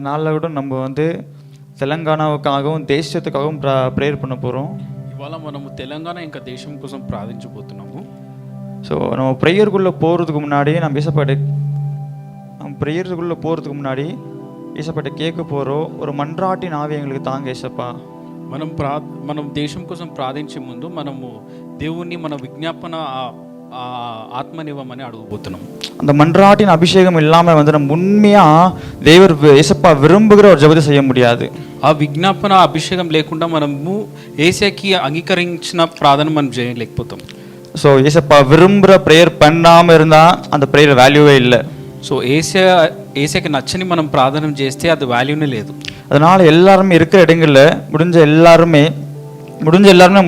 நாளில் கூட நம்ம வந்து తెలంగాణావుకాகவும் దేశத்துக்காகவும் ప్రేయర్ பண்ண போகிறோம். ఇవాళ మనము తెలంగాణ ఇంకా దేశం కోసం ప్రార్థించబోతున్నాము. ஸோ நம்ம ப்ரேயருக்குள்ளே போகிறதுக்கு முன்னாடி நம்ம ப்ரேயருக்குள்ளே போகிறதுக்கு முன்னாடி ஏசப்பாட்ட கேட்க போகிறோம், ஒரு மன்றாட்டின் ஆவி எங்களுக்கு தாங்க ஏசப்பா. మనం దేశం కోసం ప్రార్థించే ముందు మనము దేవుణ్ణి మన విజ్ఞాపన ஆத்மநிவமனை அడుகப்போத்தணும். அந்த மன்றாட்டின் அபிஷேகம் இல்லாமல் வந்து நம்ம உண்மையாக தேவர் ஏசப்பா விரும்புகிற ஒரு ஜெபத்தை செய்ய முடியாது. ఆ విజ్ఞాపన అభిషేకం లేకుండా మనము యేసుకి అంగీకరించిన ప్రార్థన మనం చేయలేకపోతాం. ஸோ ஏசப்பா விரும்புகிற ப்ரேயர் பண்ணாமல் இருந்தால் அந்த ப்ரேயர் வேல்யூவே இல்லை. సో ఏసకి నచ్చని మనం ప్రార్థన చేస్తే అది వాల్యూనే లేదు. அதனால் எல்லாருமே இருக்கிற இடங்களில் முடிஞ்ச எல்லாருமே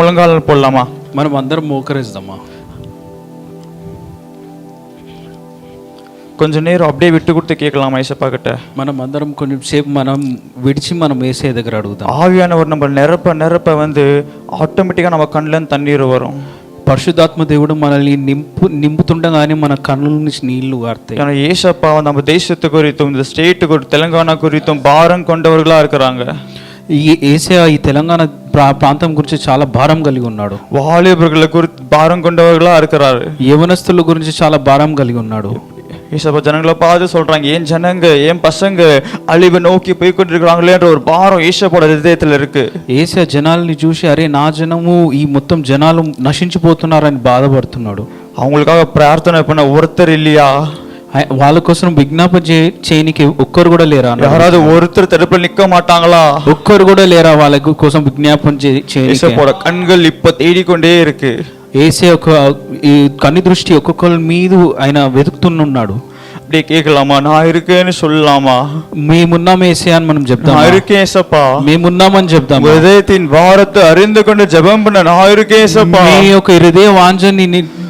முழங்கால் போடலாமா? మనం అందరం మోకరిద్దామా? கொஞ்சம் நேரம் அப்படியே விட்டு கொடுத்து கேட்கலாமா ஏசப்பா கிட்ட? మనం అందరం కొంచెం సేపు మనం విడిచి మనం ఏసే దగ్గర అడుగుదాం. ஆவியானவர் நம்ம நிரப்ப வந்து ஆட்டோமேட்டிக்காக நம்ம கண்ணில் தண்ணீர் வரும். పరిశుద్ధాత్మ దేవుడు మనల్ని నింపుతుండగానే మన కన్నుల నుంచి నీళ్లు వారుతాయి. ஏன்னா ஏசப்பா நம்ம தேசத்து குறித்தும் இந்த ஸ்டேட்டு குறித்தும் தெலுங்கானா குறித்தும் பாரம் கொண்டவர்களாக இருக்கிறாங்க. ఏసయ్య ఈ తెలంగాణ ప్రాంతం గురించి చాలా భారం కలిగి ఉన్నాడు. வாலிபர்களை குறித்து பாரம் கொண்டவர்களாக இருக்கிறாரு. యవనస్తుల గురించి చాలా భారం కలిగి ఉన్నాడు. ஏசப்பா ஜனங்களை பார்த்து சொல்றாங்க, ஏன் ஜனங்க ஏன் பசங்க அழிவை நோக்கி போய் கொண்டிருக்கிறாங்களேன்ற ஒரு பாரம் ஏசப்போட హృదయத்தில் இருக்கு. ఏసయ్య జనాల్ని చూసి అరే నా జనము ఈ మొత్తం జనాలు నశించిపోతున్నారని బాధపడుతున్నాడు. அவங்களுக்காக பிரார்த்தனை பண்ண ஒருத்தர் இல்லையா? వాళ్ళ కోసం విజ్ఞాపన చేయనికి ఒక్కరు కూడా లేరా? யாராவது ஒருத்தர் தடுப்பில் நிக்க மாட்டாங்களா? ఒక్కరు కూడా లేరా వాళ్ళ కోసం విజ్ఞాపన చేయనికి? கண்கள் இப்ப தேடிக்கொண்டே இருக்கு. ఏసే ఈ కన్ను దృష్టి ఒక్కొక్కరి మీద ఆయన వెతుకుతున్నాడు. அப்படியே கேட்கலாமா? நான் இருக்கேன்னு சொல்லலாமா? మేమున్నాం ఏసే అని మనం చెప్తాం. நான் இருக்கேன் ஏசப்பா. మేమున్నామని చెప్తాం. హృదయத்தின் భారத்தை அறிந்து கொண்டு ஜெபம் பண்ண நான் இருக்கேன் ஏசப்பா. మీ యొక్క హృదయ వాంఛని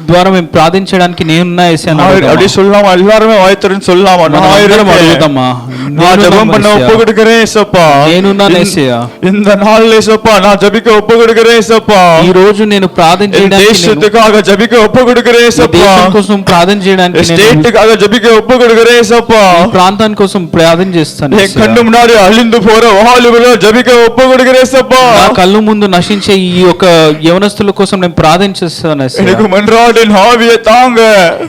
ద్వారా మేము ప్రార్థించడానికి నేనున్నా ఏసే అని அப்படி சொல்லலாமா? எல்லாரும் வாய்த்தறன்னு சொல்லலாமா? நான் అడుగుతామా? நான் ஜெபம் பண்ண ஒப்பு கொடுக்கிறேன் ஏசப்பா. నేనున్నాను ఏసయ్యా. இந்த நாள்ல ஏசப்பா நான் ஜெபிக்க ஒப்பு கொடுக்கிறேன் ஏசப்பா. ఈ రోజు నేను ప్రార్థన చేయడానికి தேசத்துக்காக ஜெபிக்க ஒப்பு கொடுக்கிறேன் ஏசப்பா. దేశం కోసం ప్రార్థన చేయడానికి ஸ்டேட்டுக்காக ஜெபிக்க ஒப்பு கொடுக்கிறேன் ஏசப்பா. ఈ ప్రాంతం కోసం ప్రార్థన చేస్తాను. என் கண்ணு முன்னாடி அழிந்து போற வாலிபர்கள ஜெபிக்க ஒப்பு கொடுக்கிறேன் ஏசப்பா. నా కళ్ళు ముందు నశించే ఈ యొక్క యవనస్తుల కోసం నేను ప్రార్థన చేస్తాను ఏసయ్యా. எனக்கு மன்றாட்டின் ஆவியை தாங்க.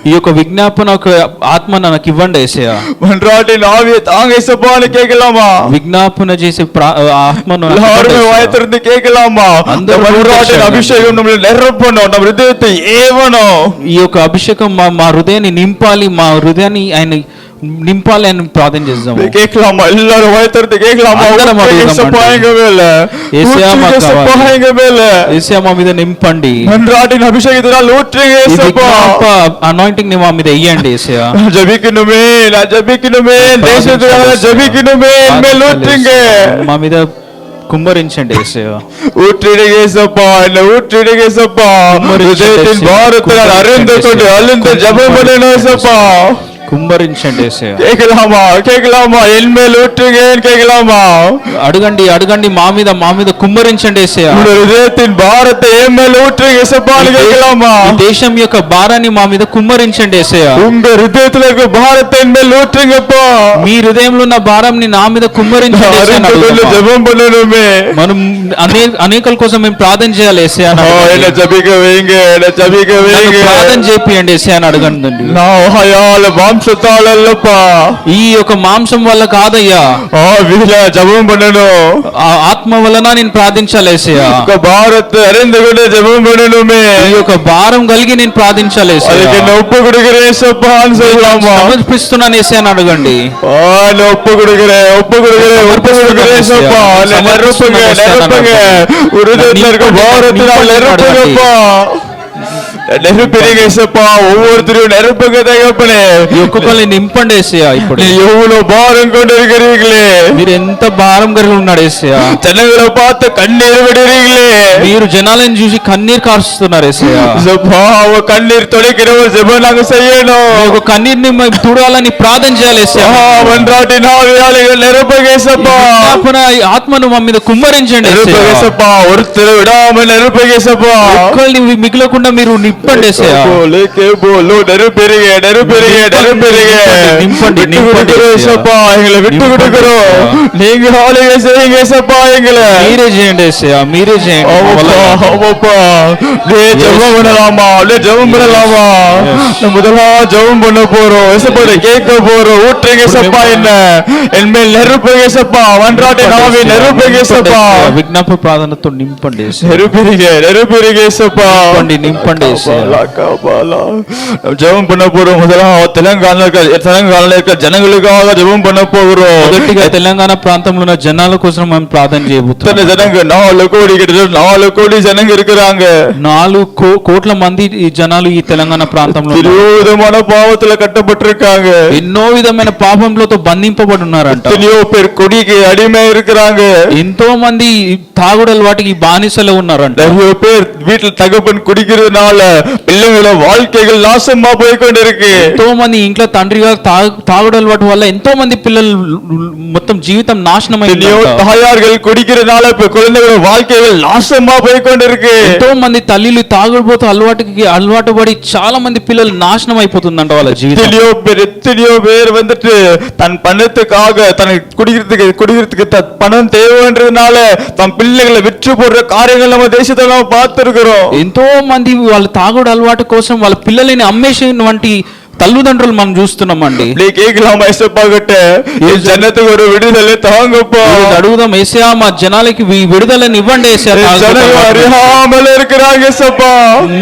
ఈ యొక్క విజ్ఞాపన ఒక ఆత్మ నాకు ఇవ్వండి ఏసయ్యా. மன்றாட்டின் ஆவியை தாங்க ஏசப்பான்னு கேட்கலாமா? విజ్ఞాపన చేసే ఆత్మను எல்லாரும் வாயத்திறந்து கேட்கலாமா? அந்த மன்றாட்டின் அபிஷேகம் நம்மளை நிரப்பணும், நம்ம ஹృదயத்தை ஏவணும். ఈ యొక్క అభిషేకం మా హృదయాన్ని నింపాలి, మా హృదయాన్ని ఆయన నింపాలి అని ప్రార్థన చేద్దాం. கேட்கலாமா? எல்லாரும் வாயத்திறந்து கேட்கலாமா? ஏசப்பா எங்க மேல ஏசையா మా మీద నింపండి. மன்றாட்டின் அபிஷேகத்தினால் ஊற்றுங்க ஏசப்பா. అనాయింటింగ్ ని మా మీద ఇయ్యండి ఏసయ్యా. ஜெபிக்கணுமே, நான் ஜெபிக்கணுமே, தேசத்துக்காக ஜெபிக்கணுமே, மேல் ஊற்றுங்க. మా మీద కుమ్మరించండి ఏసయ్యా. ஊற்றிடுங்க ஏசப்பா, என்ன ஊற்றிடுங்க ஏசப்பா. ஹృదயத்தின் பாரத்தை அறிந்து கொண்டு அழுந்து ஜெபம் பண்ணணும் ஏசப்பா. కుమ్మరించండి ఏసయ్యా. கேட்கலாமா? என் மேல் ஊற்றுங்க கேட்கலாமா? అడగండి మా మీద కుమ్మరించండి ఏసయ్యా. హృదయத்தின் భారத்தை என் மேல் ஊற்றுங்க ஏசப்பான்னு கேட்கலாமா? దేశం యొక్క భారాన్ని మా మీద కుమ్మరించండి ఏసయ్యా. உங்க హృదயத்துல இருக்க భారத்தை என் மேல் ஊற்றுங்கப்பா. మీ హృదయంలో ఉన్న భారాన్ని నా మీద కుమ్మరించండి ఏసయ్యా. ஜெபம் பண்ணணுமே, మనం అనేకల కోసం మేము ప్రార్థన చేయాలి ఏసయ్యా. என்ன ஜெபிக்க வைங்க, என்ன ஜெபிக்க வைங்க, ప్రార్థన చేపియండి ఏసయ్యా అని అడగండి. ఈ యొక్క మాంసం వల్ల కాదయ్యా, ஜெபம் பண்ணணும். ఆత్మ వలన నేను ప్రార్థించాలి ఏసయ్యా. భారత్ அறிந்து கொண்டு ஜெபம் பண்ணணுமே, ఈ యొక్క భారం కలిగి నేను ప్రార్థించాలి ఏసయ్యా. ஒப்பு கொடுக்கிறேன் ஏசப்பான்னு சொல்லலாமா? సమర్పిస్తున్నాను ఏసయ్యా అని అడగండి. ஒப்பு கொடுக்கிறேன் ஏசப்பா. நிரப்புங்க ஹృదயத்துல இருக்க பாரத்தினால் நிரப்புங்கப்பா. நெருப்பிடுங்க ஏசப்பா. ஒவ்வொருத்தரையும் நெருப்புங்க தகப்பனே. ఒక్కొక్కరిని నింపండి ఏసయ్యా. ఇప్పుడు எவ்வளவு பாரம் கொண்டு இருக்கிறீர்களே, మీరు ఎంత భారం కలిగి ఉన్నాడు ఏసయ్యా. ஜனங்களை பார்த்து கண்ணீர் விடுறீங்களே, మీరు జనాలను చూసి కన్నీరు కారుస్తున్నారు ఏసయ్యా. கண்ணீர் துடைக்கிற ஒரு ஜெபம் நாங்க செய்யணும். ఒక కన్నీరుని తుడాలని ప్రార్థన చేయాలి ఏసయ్యా. மன்றாட்டின் ஆவியாளர்கள் நிரப்புங்க ஏசப்பா. ఆత్మను మా మీద కుమ్మరించండి ఏసయ్యా. ஒருத்தர் விடாம நிரப்புங்க ஏசப்பா. ఒక్కరిని మిగిలకుండా మీరు నింపండి యేసయ్యా. நெருப்பெருக நிம்பண்டி, நிம்பண்டி ஏசப்பா, எங்களை விட்டு கொடுக்கிறோம். நீங்க ஆளுகை செய்யுங்க ஏசப்பா, எங்களை మీరే చేయండి యేసయ్యా, మీరే చేయండి. ஜெபம் பண்ணலாமா? ஜெபம் பண்ணலாமா? முதலா ஜெபம் பண்ண போறோம் ஏசப்பா, கேட்க போறோம். ஊற்றுங்க ஏசப்பா, என்ன என் மேல் நெருப்புங்க ஏசப்பா, வன்றாட்டை நாவே நெருப்புங்க ஏசப்பா, విజ్ఞాప ప్రార్థనతో నింపండి యేసయ్యా. நெருப்பிரிங்க ஏசப்பா, నింపండి యేసయ్యా. ஜெபம் பண்ண போறோம். முதலா తెలంగాణలో இருக்க జనங்களுக்காக జெபம் பண்ண போகிறோம். మొదటిగా తెలంగాణ ప్రాంతంలో ఉన్న జనాల కోసం మనం ప్రార్థన చేయబోతున్నాం. జనங்க 4 కోடி జనంగా இருக்கிறாங்க. 4 కోట్ల మంది ఈ జనాలు ఈ తెలంగాణ ప్రాంతంలో విరోధమైన పాపத்துல కట్టబட்டிருக்காங்க. ఎన్నో విధమైన పాపంలతో బంధింపబడి ఉన్నారంట. ఎన్నో పేరు కొడికి అడిమై இருக்கிறாங்க. ఎంతో మంది తాగుడల వాటికి బానిసలు ఉన్నారంట. நிறைய பேர் வீட்டில் தகப்பன் குடிக்கிறதுனால பிள்ளைகளோட வாழ்க்கைகள் நாசமா போய் கொண்டிருக்கு. ఎంతో మంది ఇంట్లో తండ్రిగా తాగుడల వాటి వల్ల ఎంతో మంది పిల్లలు మొత్తం జీవితం నాశనం ఎన్నో தாயார்கள் குடிக்கிறதுனால குழந்தைகளோட வாழ்க்கைகள் நாசமா போய் கொண்டிருக்கு. ఎంతో మంది తల్లిలు తాగుడుపోతూ అలవాటు పడి చాలా మంది పిల్లలు నాశనం అయిపోతుందంట వాళ్ళ జీవితం. எத்தனையோ பேர் வந்துட்டு தன் பணத்துக்காக தனக்கு குடிக்கிறதுக்கு பணம் தேவைன்றதுனால தன் பிள்ளைகளை விற்று போடுற காரியங்கள் நம்ம தேசத்துல நம்ம பார்த்திருக்கிறோம். ఎంతో మంది వాళ్ళ తాగుడు అలవాటు కోసం వాళ్ళ పిల్లలని అమ్మేసిన వంటి తల్లిదండ్రులు మనం చూస్తున్నామండి. கேட்கலாம் ஏசப்பா கிட்ட, ஜனத்துக்கு ஒரு விடுதலை தாங்கப்பா. అడుగుదాం యేసయ్యా, మా జనాలకి విడుదలని ఇవ్వండి యేసయ్యా. அறியாமல் இருக்கிறாங்க ஏசப்பா,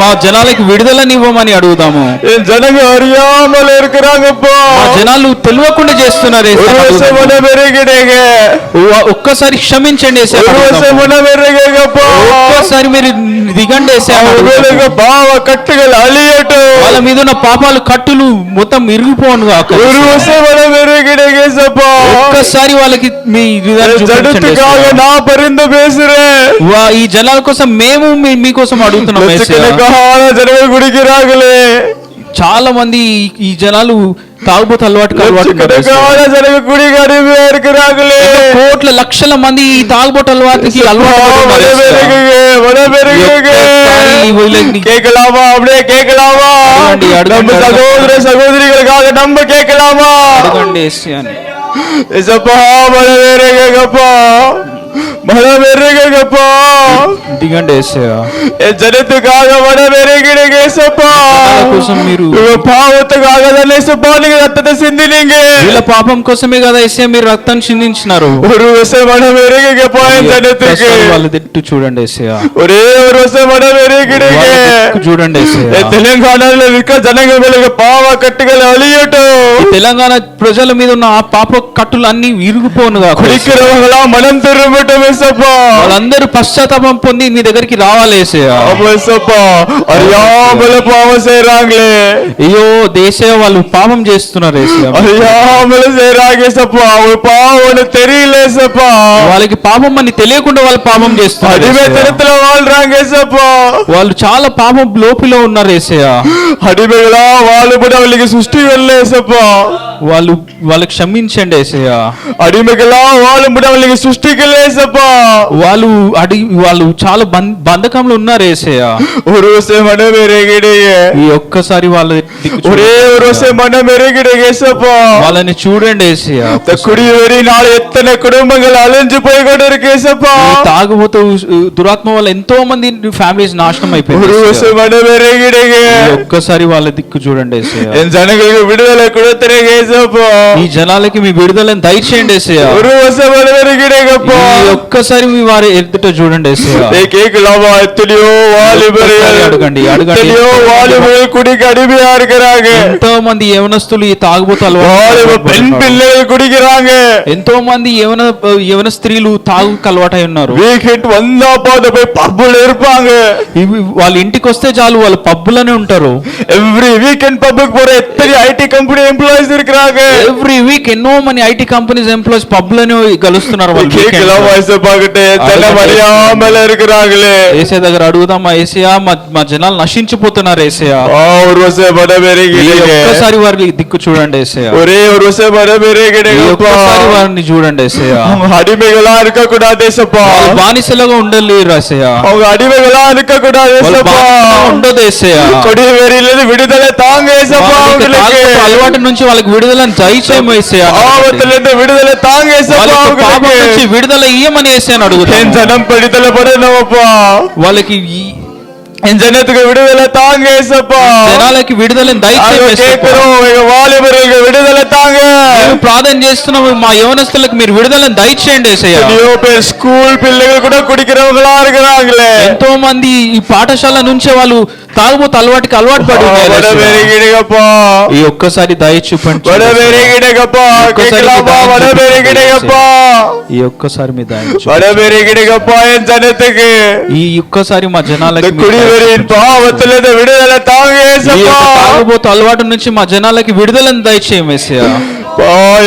మా జనాలకి విడుదలని ఇవ్వమని అడుగుదాము. జనங்க அறியாமல் இருக்கிறாங்கப்பா, మా జనాలు తెలియకుండా చేస్తున్నారు యేసయ్యా. ఒక్కసారి క్షమించండి యేసయ్యా. ఒక్కసారి మీరు దిగండి యేసయ్యా. పావ కట్టుகள் అలియటం, వాళ్ళ మీద ఉన్న పాపాలు కట్టులు మొత్తం ఇరిగిపోను గాక. ఒక్కసారి వాళ్ళకి మీ నా పరింద ఈ జనాల కోసం మేము మీకోసం అడుగుతున్నాం. జనగ గుడికి రాగలే, చాలా మంది ఈ జనాలు తాగుబోతు అలవాటు కోట్ల లక్షల మంది ఈ తాగుబోతు అలవాటుకి கேட்கலாமா? அப்படியே கேட்கலாமா? நம்ம சகோதர சகோதரிகளுக்காக நம்ம கேட்கலாமா? దిగండి యేసయ్యా. జనத்துக்காக మీరు పాపத்துக்காக நீங்க ரத்தத்தை சிந்தினீங்க. వీళ్ళ పాపం కోసమే కదా యేసయ్యా మీరు రక్తం చిందించినారు. ஒரு வருஷம் மனம் இறங்குங்கப்பா ஜனத்துக்கு. వాళ్ళ దిట్టు చూడండి యేసయ్యా. ஒரே ஒரு வருஷம் மனம் இறங்குங்க. చూడండి యేసయ్యా. తెలంగాణలో இருக்க జనங்க மேல పాప కట్టుகள் అలియటం. తెలంగాణ ప్రజల మీద ఉన్న ఆ పాప కట్టులు అన్ని విరిగిపోనుగా. కుడిக்கிறவங்களா மனம் திரும்பட்டும் యేసప్పా. వాళ్ళందరూ పశ్చాత్తాపం పొంది మీ దగ్గరికి రావాలి యేసయ్యా. యేసప్పా, அறியாமல பாவம் செய்றாங்களே. అయ్యో దేశయ్య వాళ్ళు పాపం చేస్తున్నారు యేసయ్యా. அறியாமல செய்றாங்க యేసప్పా, அவங்க பாவம்னு தெரியல యేసప్పా. వాళ్ళకి పాపం అని తెలియకుండా వాళ్ళు పాపం చేస్తున్నారు. అడిమేతనத்துல வாழ்றாங்க యేసప్పా. వాళ్ళు చాలా పాపం లోపల ఉన్నారు యేసయ్యా. అడిమేలా వాళ్ళుబడి వాళ్ళకి సృష్టి వెళ్ళ యేసప్పా. వాళ్ళకి క్షమించండి యేసయ్యా. అడిమేలా వాళ్ళుబడి వాళ్ళకి సృష్టికి యేసప్పా. వాళ్ళు చాలా బంధకంలో ఉన్నారు యేసయ్యా. ஒரு வருஷம் மனம் இறங்கிடுங்க. ఈ ఒక్కసారి వాళ్ళ ஒரே ஒரு வருஷம் மனம் இறங்கிடுங்க యేసప్పா. వాళ్ళని చూడండి యేసయ్యా. குடிவெறினால எத்தனை குடும்பங்கள் அழிஞ்சு போய் கொண்டிருக்கு యేసప్పா. తాగుబోతూ దురాత్మ వల్ల ఎంతో మంది ఫ్యామిలీస్ నాశనం అయిపోయాయి. ஒரு வருஷம் மனம் இறங்கிடுங்க. ఒక్కసారి వాళ్ళ దిక్కు చూడండి యేసయ్యా. என் ஜனங்களுக்கு விடுதலை கொடுத்துருங்க యేసప్పా. ఈ జనాలకి మీ విడుదలను దయచేయండి యేసయ్యా. ஒரு வருஷம் மனம் இறங்கிடுங்கப்பா. ఒక్కసారి మీ వారి ఎదుట చూడండి యేసయ్యా. கேட்கலாமா? எத்தனையோ வாலிபர்கள் అడగండి எத்தனையோ வாலிபர்கள் குடிக்க அடிமையா இருக்கிறாங்க. ఎంతో మంది యవనస్తులు ఈ తాగుబోతాలు பெண் பிள்ளைகள் குடிக்கிறாங்க. ఎంతో మంది యవన స్త్రీలు తాగుకు అలవాటై ఉన్నారు. వీకెండ్ వందా పోతే పోయి పబ్బులు இருப்பாங்க. వాళ్ళ ఇంటికి వస్తే చాలు వాళ్ళు పబ్బులోనే ఉంటారు. ఎవ్రీ వీకెండ్ పబ్కి పోற எத்தனை ஐடி కంపెనీ ఎంప్లాయీస్ இருக்கிறாங்க. இருக்கிறாங்க. ఎవ్రీ వీక్ ఎన్నో మంది ఐటీ కంపెనీస్ ఎంప్లాయీస్ పబ్ లను కలుస్తున్నారు వాళ్ళు weekend లో. கேட்கலாம் ஏசப்பா கிட்ட ஜனம் அறியாமல இருக்கிறாங்களே. యేసయ్య దగ్గర అడుగుదామా, యేసయ్యా మా జనాలు నశించిపోతున్నారు యేసయ్యా, ஒரு வருஷம் ఒక్కసారి వారి దిక్కు చూడండి యేసయ్యా, ஒரே ஒரு வருஷம் ఒక్కసారి వారిని చూడండి యేసయ్యా. அடிமைகளா இருக்க கூடாது ஏசப்பா, వాళ్ళు బానిసలుగా ఉండలేరు యేసయ్యా, அவங்க அடிமைகளா இருக்க கூடாது వాళ్ళు ஏசப்பா, బానిసలుగా ఉండదు యేసయ్యా. கொடிய வெறியிலிருந்து விடுதலை தாங்க ஏசப்பா, వాళ్ళకి அவங்களுக்கு తాగుబోతు అలవాటు నుంచి వాళ్ళకి విడుదలను దయచేయము యేసయ్యా. ஆபத்திலிருந்து விடுதலை தாங்க ஏசப்பா, వాళ్ళకి పాపం నుంచి அவங்களுக்கு విడుదల ఇయ్యమని యేసయ్యని అడుగుతాం. என் ஜனம் படித்தல படணும்ப்பா, వాళ్ళకి என் ஜனத்துக்கு விடுதலை தாங்க ஏசப்பா, జనాలకి విడుదలను దయచేయము యేసయ్యా. கேட்கிறோம் எங்க வாலிபர்களுக்கு விடுதலை தாங்க. మేము ప్రార్థన చేస్తున్నాము, మా యవనస్తులకు మీరు విడుదలను దయచేయండి యేసయ్యా. எத்தனையோ பேர் ஸ்கூல் பிள்ளைகள் கூட குடிக்கிறவங்களா இருக்கிறாங்களே, ఎంతో మంది ఈ పాఠశాల నుంచే వాళ్ళు తాగుబోతు అలవాటుకి అలవాటు పడి ఉన్నారు యేసయ్యా. வடபெருகிடுங்கப்பா, ఈ ఒక్కసారి దయ చూపండి, வடபெருகிடுங்கப்பா, கேட்கலாமா? வடபெருகிடுங்கப்பா, ఈ ఒక్కసారి మీ దయ చూపండి. வடபெருகிடுங்கப்பா என் ஜனத்துக்கு. ఈ ఒక్కసారి మా జనాలకి இந்த మీ దయ குடிவெறியின் பாவத்திலிருந்து விடுதலை தாங்க ఈ ஏசப்பா. యొక్క తాగుబోతు అలవాటు నుంచి మా జనాలకి విడుదలను దయచేయం యేసయ్యా.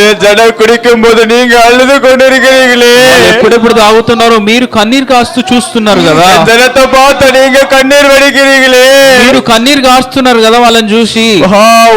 என் ஜனம் குடிக்கும் போது நீங்க அழுது கொண்டிருக்கிறீங்களே, వాళ్ళు ఎప్పుడెప్పుడు తాగుతున్నారో మీరు కన్నీరు కాస్తూ చూస్తున్నారు కదా, என் ஜனத்தை பார்த்து நீங்க கண்ணீர் வடிக்கிறீங்களே, మీరు కన్నీరు కాస్తున్నారు కదా వాళ్ళని చూసి.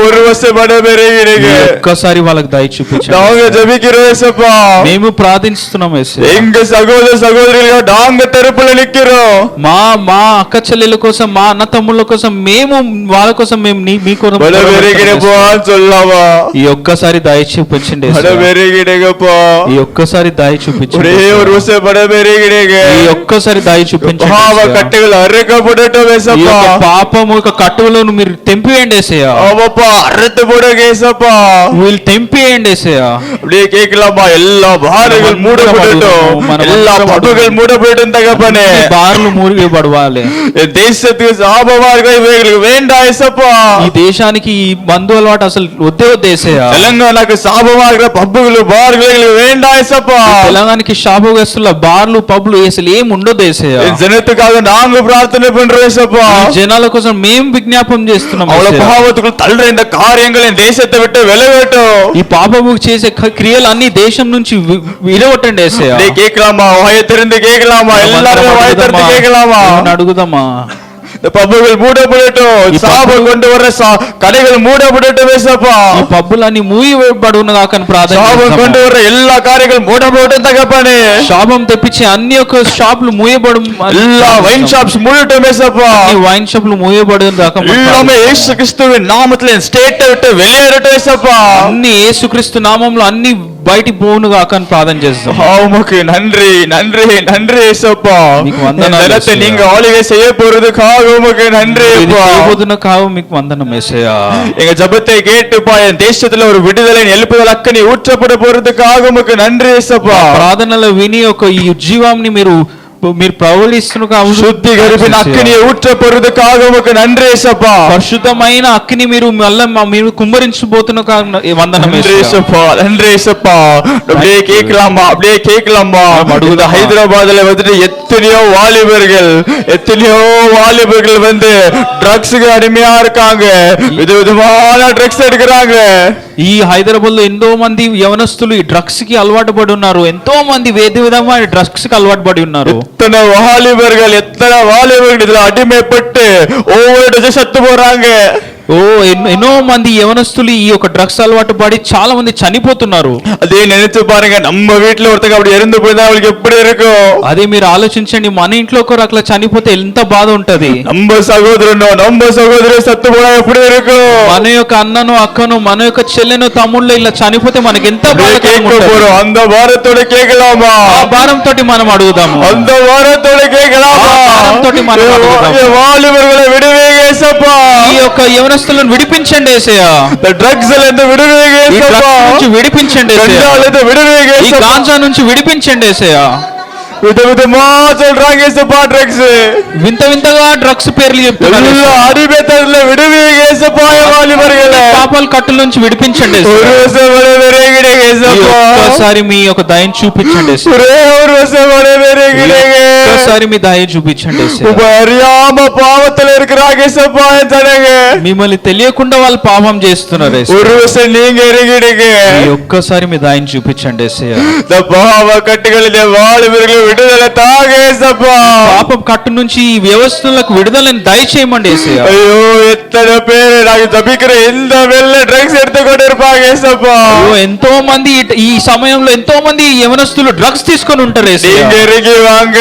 ஒரு வருஷம் வடபெருகிடுங்க. ఈ ఒక్కసారి వాళ్ళకి దయ చూపించండి. நாங்க ஜெபிக்கிறோம் ஏசப்பா, మేము ప్రార్థిస్తున్నాం యేసయ్యా. எங்க சகோதர சகோதரிகள் நாங்க தெருப்புல நிக்கிறோம். మా మా అక్క చెల్లెల కోసం, మా అన్న తమ్ముళ్ళ కోసం, మేము వాళ్ళ కోసం, మేము మీ కోసం வடபெருகிடுப்பா சொல்லாமா, ఈ ఒక్కసారి దయ చూపించండి యేసయ్యా. வடபெருகிடுங்கப்பா, ఈ ఒక్కసారి దయ చూపించండి ஒரே యేసయ్యా. ஒரு வருஷம் வடபெருகிடுங்க. ఈ ఒక్కసారి దయ చూపించండి பாவ యేసయ్యా. கட்டுகள் அறுக்கப்படட்டும் ఈ ஏசப்பா, యొక్క పాపము యొక్క కట్టులను మీరు తెంపివేయండి యేసయ్యా. ஆமாப்பா அறுத்து போடுங்க ஏசப்பா. వీళ్ళు తెంపివేయండి యేసయ్యా. அப்படியே கேட்கலாமா? எல்லா பாறுகள் மூடப்படட்டும், எல்லா படுகள் மூடப்படட்டும் தகப்பனே. ఈ బార్లు మూసివేయబడాలి. என் தேசத்துக்கு சாபமா இருக்க இவைகளுக்கு வேண்டாம் ஏசப்பா. ఈ దేశానికి ఈ మందు అలవాటు అసలు వద్దే వద్దు యేసయ్యా. తెలంగాణకు சாபமா இருக்கிற பப்புகள் பார்கள் எங்களுக்கு வேண்டாம் ஏசப்பா. తెలంగాణకి శాపగ్రస్తుల బార్లు పబ్లు అసలు ఏం ఉండదు యేసయ్యా. என் ஜனத்துக்காக நாங்க பிரார்த்தனை பண்றோம் ஏசப்பா. ఈ జనాల కోసం మేము విజ్ఞాపం చేస్తున్నాం அவள యేసయ్యా. பாவத்துக்குள் தள்ளுற இந்த காரியங்கள் என் தேசத்தை விட்டு விலகட்டும். ఈ పాపము చేసే క్రియలు అన్ని దేశం నుంచి విడగొట్టండి యేసయ్యా. அப்படியே கேட்கலாமா? வாயை திறந்து கேட்கலாமா? எல்லாரும் வாயை திறந்து கேட்கலாமா? ఏమన్నా అడుగుదామా? இந்த பப்புகள் மூடப்படட்டும், ఈ சாபம் கொண்டு வர கடைகள் மூடப்படட்டும் ஏசப்பா. ఈ పబ్బులన్నీ మూయబడును కాకని ప్రార్థన சாபம் చేస్తున్నాము. கொண்டு வர எல்லா காரியங்கள் மூடப்படட்டும் தகப்பனே. శాపం తెప్పించే అన్ని యొక్క షాపులు మూయబడు, எல்லா வைன் ஷாப்ஸ் மூடட்டும் ஏசப்பா. ఈ వైన్ షాపులు మూయబడిన దాకా எல்லாமே இயேசு கிறிஸ்துவின் நாமத்திலே ஸ்டேட்டை விட்டு வெளியேறட்டும் ஏசப்பா. అన్ని యేసుక్రీస్తు నామంలో అన్ని బయటికి పోవును కాకని ప్రార్థన చేస్తాం. உமக்கு நன்றி நன்றி நன்றி ஏசப்பா. మీకు వందనాలు இந்த இடத்தை యేసయ్యా. நீங்க ஆளுகை செய்ய போறதுக்காக உமக்கு நன்றி ఇది அப்பா. చేయబోతున్న కావు మీకు వందనం యేసయ్యా. எங்க ஜெபத்தை கேட்டுப்பா, என் தேசத்துல ஒரு விடுதலை எழுப்புதல் அக்கனி ஊற்றப்பட போறதுக்காக உமக்கு நன்றி ஏசப்பா. ప్రార్థనలు విని ఒక ఈ ఉజ్జీవాన్ని మీరు ప్రవలిస్తున్న சுத்திகரிப்பின் அக்கினியை ஊற்ற போறதுக்காக உமக்கு நன்றி ஏசப்பா. పరిశుద్ధమైన అగ్ని మీరు మళ్ళీ మీరు కుమ్మరించబోతున్న వందనం நன்றி ஏசப்பா, நன்றி ஏசப்பா. அப்படியே கேட்கலாமா? அப்படியே கேட்கலாமா? இந்த ஹைதராபாத்ல வந்துட்டு எத்தனையோ வாலிபர்கள் வந்து ட்ரக்ஸுக்கு அடிமையா இருக்காங்க, விதவிதமான ட்ரக்ஸ் எடுக்கிறாங்க. ఈ హైదరాబాద్ లో ఎంతో మంది యవనస్తులు ఈ డ్రగ్స్ కి అలవాటు పడి ఉన్నారు. ఎంతో మంది విధమైన డ్రగ్స్ కి అలవాటు పడి ఉన్నారు. எத்தனை வாலிபர்கள் இதுல அடிமைப்பட்டு ஒவ்வொரு சத்து போறாங்க. ఎన్నో మంది యవనస్తులు ఈ యొక్క డ్రగ్స్ అలవాటు పడి చాలా మంది చనిపోతున్నారు. அதே நினைச்சு பாருங்க, நம்ம வீட்டுல ஒருத்தங்க அப்படி இறந்து போயிருந்தா அவளுக்கு எப்படி இருக்கும்? అదే మీరు ఆలోచించండి, మన ఇంట్లో ఒకరు అట్లా చనిపోతే ఎంత బాధ ఉంటది. நம்ம సహోదరి సత్తు పోనా எப்படி இருக்கும்? మన యొక్క అన్నను అక్కను మన యొక్క చెల్లెను తమ్ముళ్ళు ఇలా చనిపోతే మనకి ఎంత బాధ போறோம். அந்த வாரத்தோட கேட்கலாமா? ఆ భారంతో మనం అడుగుదాము. அந்த వారத்தోட கேட்கலாமா? వాలిబర్களை విడువేగ యేసప్పా. ఈ యొక్క యవనస్తులను విడిపించండి యేసయ్యా. డ్రగ్స్ నుంచి విడువేగ యేసప్పా. విడిపించండి యేసయ్యా. విడువేగ ఈ యేసప్పా. గాంజా నుంచి విడిపించండి యేసయ్యా. విధవిధమా சொல்றாங்க యేసప్పా. డ్రగ్స్ వింతగా డ్రగ్స్ పేర్లు చెప్తున్నారు. அடிமைத்தனத்துல விடுவீங்க యేసప్పா. வாலிபர்களே పాప పాపాల కట్టుల నుంచి విడిపించండి ஒரு యేసయ్యా. வருஷம் பட பெருகிடுங்க ఈ ஏசப்பா. ఒక్కసారి మీ యొక్క దయను చూపించండి యేసయ్యా. ஒரே ஒரு வருஷம் பட பெருகிடுங்க. ఒక్కసారి మీ దయ చూపించండి యేసయ్యా. உங்க அறியாம பாவத்துல இருக்கிறாங்க ஏசப்பா ஜனங்க. మిమ్మల్ని తెలియకుండా వాళ్ళు పాపం చేస్తున్నారు యేసయ్యా. ஒரு வருஷம் நீங்க இறங்கிடுங்க. ఈ ఒక్కసారి మీ దయను చూపించండి యేసయ్యా. இந்த பாவ கட்டுகளில் வாலிபர்களை விடுதலை தாங்க ஏசப்பா. పాపం కట్టు నుంచి ఈ వ్యవస్థలకు విడుదలని దయచేయమండి యేసయ్యా. ஐயோ எத்தனை பேரு நாங்க தப்பிக்கிற இந்த வெள்ள ட்ரగ్స్ எடுத்துக்கொண்டு இருப்பாங்க ஏசப்பா. అయ్యో, ఎంతో మంది ఈ సమయంలో ఎంతో మంది యవనస్తులు డ్రగ్స్ తీసుకొని ఉంటారు యేసయ్యా. நீங்க இறங்கி வாங்க.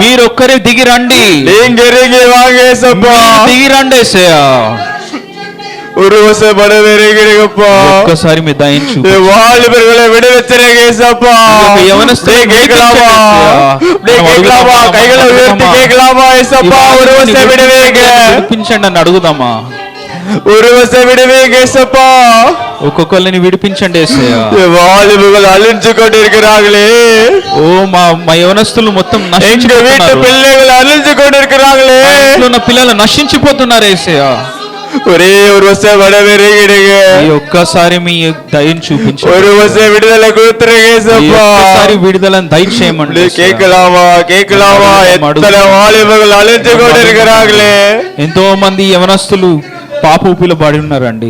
మీరు ఒక్కరే దిగి రండి. நீங்க இறங்கி வாங்க ஏசப்பா. మీరు దిగి రండి యేసయ్యా. ஒரு வருஷம் பட இறங்கிடுங்கப்பா. ఒక్కసారి మీ దయను చూపించండి. வாலிபர்களை விடுவிச்சிருங்க ஏசப்பா. యవనస్తులను கேட்கலாமா? கேட்கலாமா? கைகளை உயர்த்தி கேட்கலாமா ஏசப்பா? ஒரு வருஷம் விடுவீங்க. విడిపించండి అని అడుగుదామా? ஒரு வருஷம் விடுவீங்க ஏசப்பா. ఒక్కొక్కరిని విడిపించండి యేసయ్యా. வாலிபர்கள் அழிஞ்சு கொண்டு இருக்கிறார்களே. ఓ మా యవనస్తులు మొత్తం எங்க வீட்டு నశించిపోతున్నారు. பிள்ளைகள் அழிஞ்சு கொண்டு இருக்கிறாங்களே. మా ఇంట్లో ఉన్న పిల్లలు నశించిపోతున్నారు యేసయ్యా. ஒரே ஒரு வருஷம் பட இறங்கிடுங்க. ఈ ఒక్కసారి మీ దయను చూపించండి. ஒரு வருஷம் விடுதலை கொடுத்துருங்க ఈ ஏசப்பா. ఒక్కసారి విడుదలను దయచేయమండి యేసయ్యా. கேட்கலாமா? கேட்கலாமா? எத்தனை வாலிபர்கள் அழிஞ்சு கொண்டு இருக்கிறார்களே. ఎంతో మంది యవనస్తులు పాప ఊపిలో పడి ఉన్నారండి.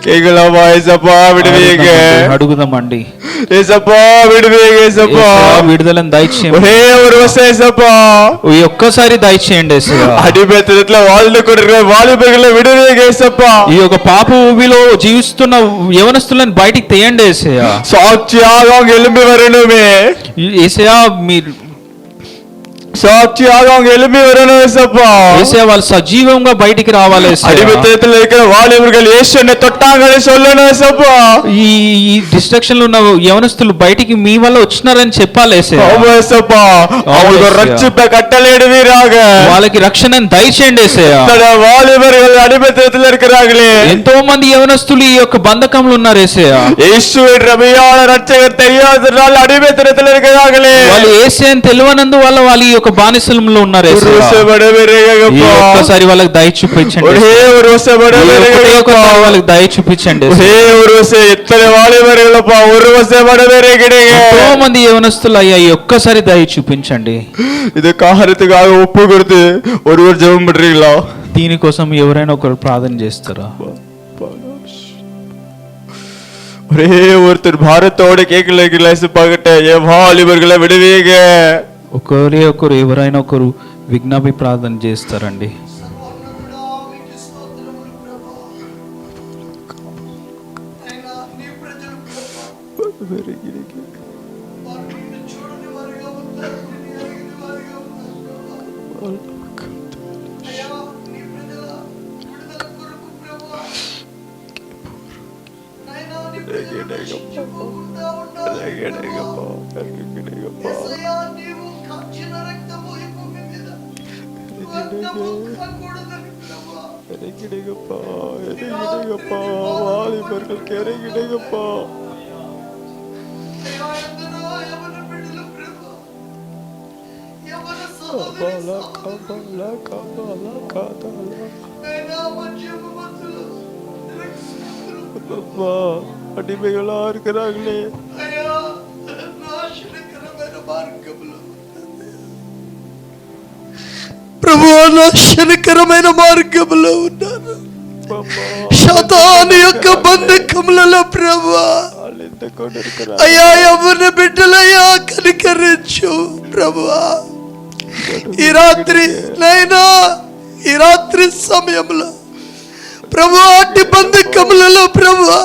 கேட்கலாமா ஏசப்பா? விடுவீங்க. అడుగుదామండి. ஏசப்பா விடுவீங்க ஏசப்பா. యేసయ్యా, విడుదలను దయచేయండి. ஒரே ஒரு வருஷம் ஏசப்பா. ఈ ఒక్కసారి దయచేయండి యేసయ్యా. அடிமைத்தனத்துல வாழ்ந்து கொண்டிருக்கிற வாலிபர்களை விடுவீங்க ஏசப்பா. ఈ యొక్క పాప ఊబిలో జీవిస్తున్న యవనస్తులను బయటికి తీయండి యేసయ్యా. சாட்சியாக அவங்க எழும்பி வரணுமே. యేసయ్యా, మీరు சாட்சியாக அவங்க எழும்பி வரணும் ஏசப்பா. యేసయ్యా, వాళ్ళు సజీవంగా బయటికి రావాలి యేసయ్యా. அடிமைத்தனத்துல இருக்கிற வாலிபர்கள் இயேசுவை தொட்டாங்கன்னு சொல்லணும் ஏசப்பா. ఈ డిస్ట్రక్షన్ లో ఉన్న యవనస్తులు బయటికి మీ వల్ల వచ్చినారని చెప్పాలి యేసయ్యా. ஆமா ஏசப்பா. அவங்க ரட்சிப்பை கட்டளையிடுவீராக. వాళ్ళకి రక్షణను దయచేయండి యేసయ్యా. இத்தனை வாலிபர்கள் அடிமைத்தனத்துல இருக்கிறார்களே. ఎంతో మంది యవనస్తులు ఈ యొక్క బంధకంలో ఉన్నారు యేసయ్యా. இயேசுவின் ரமையான ரட்சகர் தெரியாததால் அடிமைத்தனத்துல இருக்கிறார்களே. వాళ్ళు యేసయ్య అని తెలియనందు వల్ల వాళ్ళు ఈ యొక్క బానిసలంలో ఉన్నారు ஒரு యేసయ్యా. வருஷம் பட ఈ விடுவீங்கப்பா. ఒక్కసారి వాళ్ళకి దయ చూపించండి ஒரே యేసయ్యా. ஒரு வருஷம் பட ఈ ఒక్కటే விடுவீங்கப்பா. ఒక్కసారి వాళ్ళకి దయ చూపించండి ஒரே యేసయ్యా. ஒரு வருஷம் எத்தனை வாலிபர்களப்பா. ஒரு வருஷம் பட விடுவீங்க. ఎంతో మంది యవనస్తులు అయ్యా, ఈ ఒక్కసారి దయ చూపించండి. இது காரணத்துக்காக ஒப்பு கொடுத்து ஒருவர் ஜெபம் பண்றீங்களா? దీనికోసం ఎవరైనా ఒకరు ప్రార్థన చేస్తారా? ஒரே ஒருத்தர் பாரத்தோட கேட்கல கிளாஸ் பாக்கட்ட என் வாலிபர்களை விடுவீங்க. ఒకరే ఒకరు ఎవరైనా ఒకరు విజ్ఞాపి ప్రార్థన చేస్తారండి. வாலிபர்களுக்கு இறங்கிடுங்கப்பா. அடிமைகளா இருக்கிறாங்களே. ప్రభు, నాశనకరమైన మార్గంలో ఉన్నారు. శాతాను యొక్క బంధకములలో ప్రభువా, అయ్యా ఎవరిని బిడ్డలయ్యా కనికరించు ప్రభువా. ఈ రాత్రి నైనా, ఈ రాత్రి సమయంలో ప్రభువా, అట్టి బంధకములలో ప్రభువా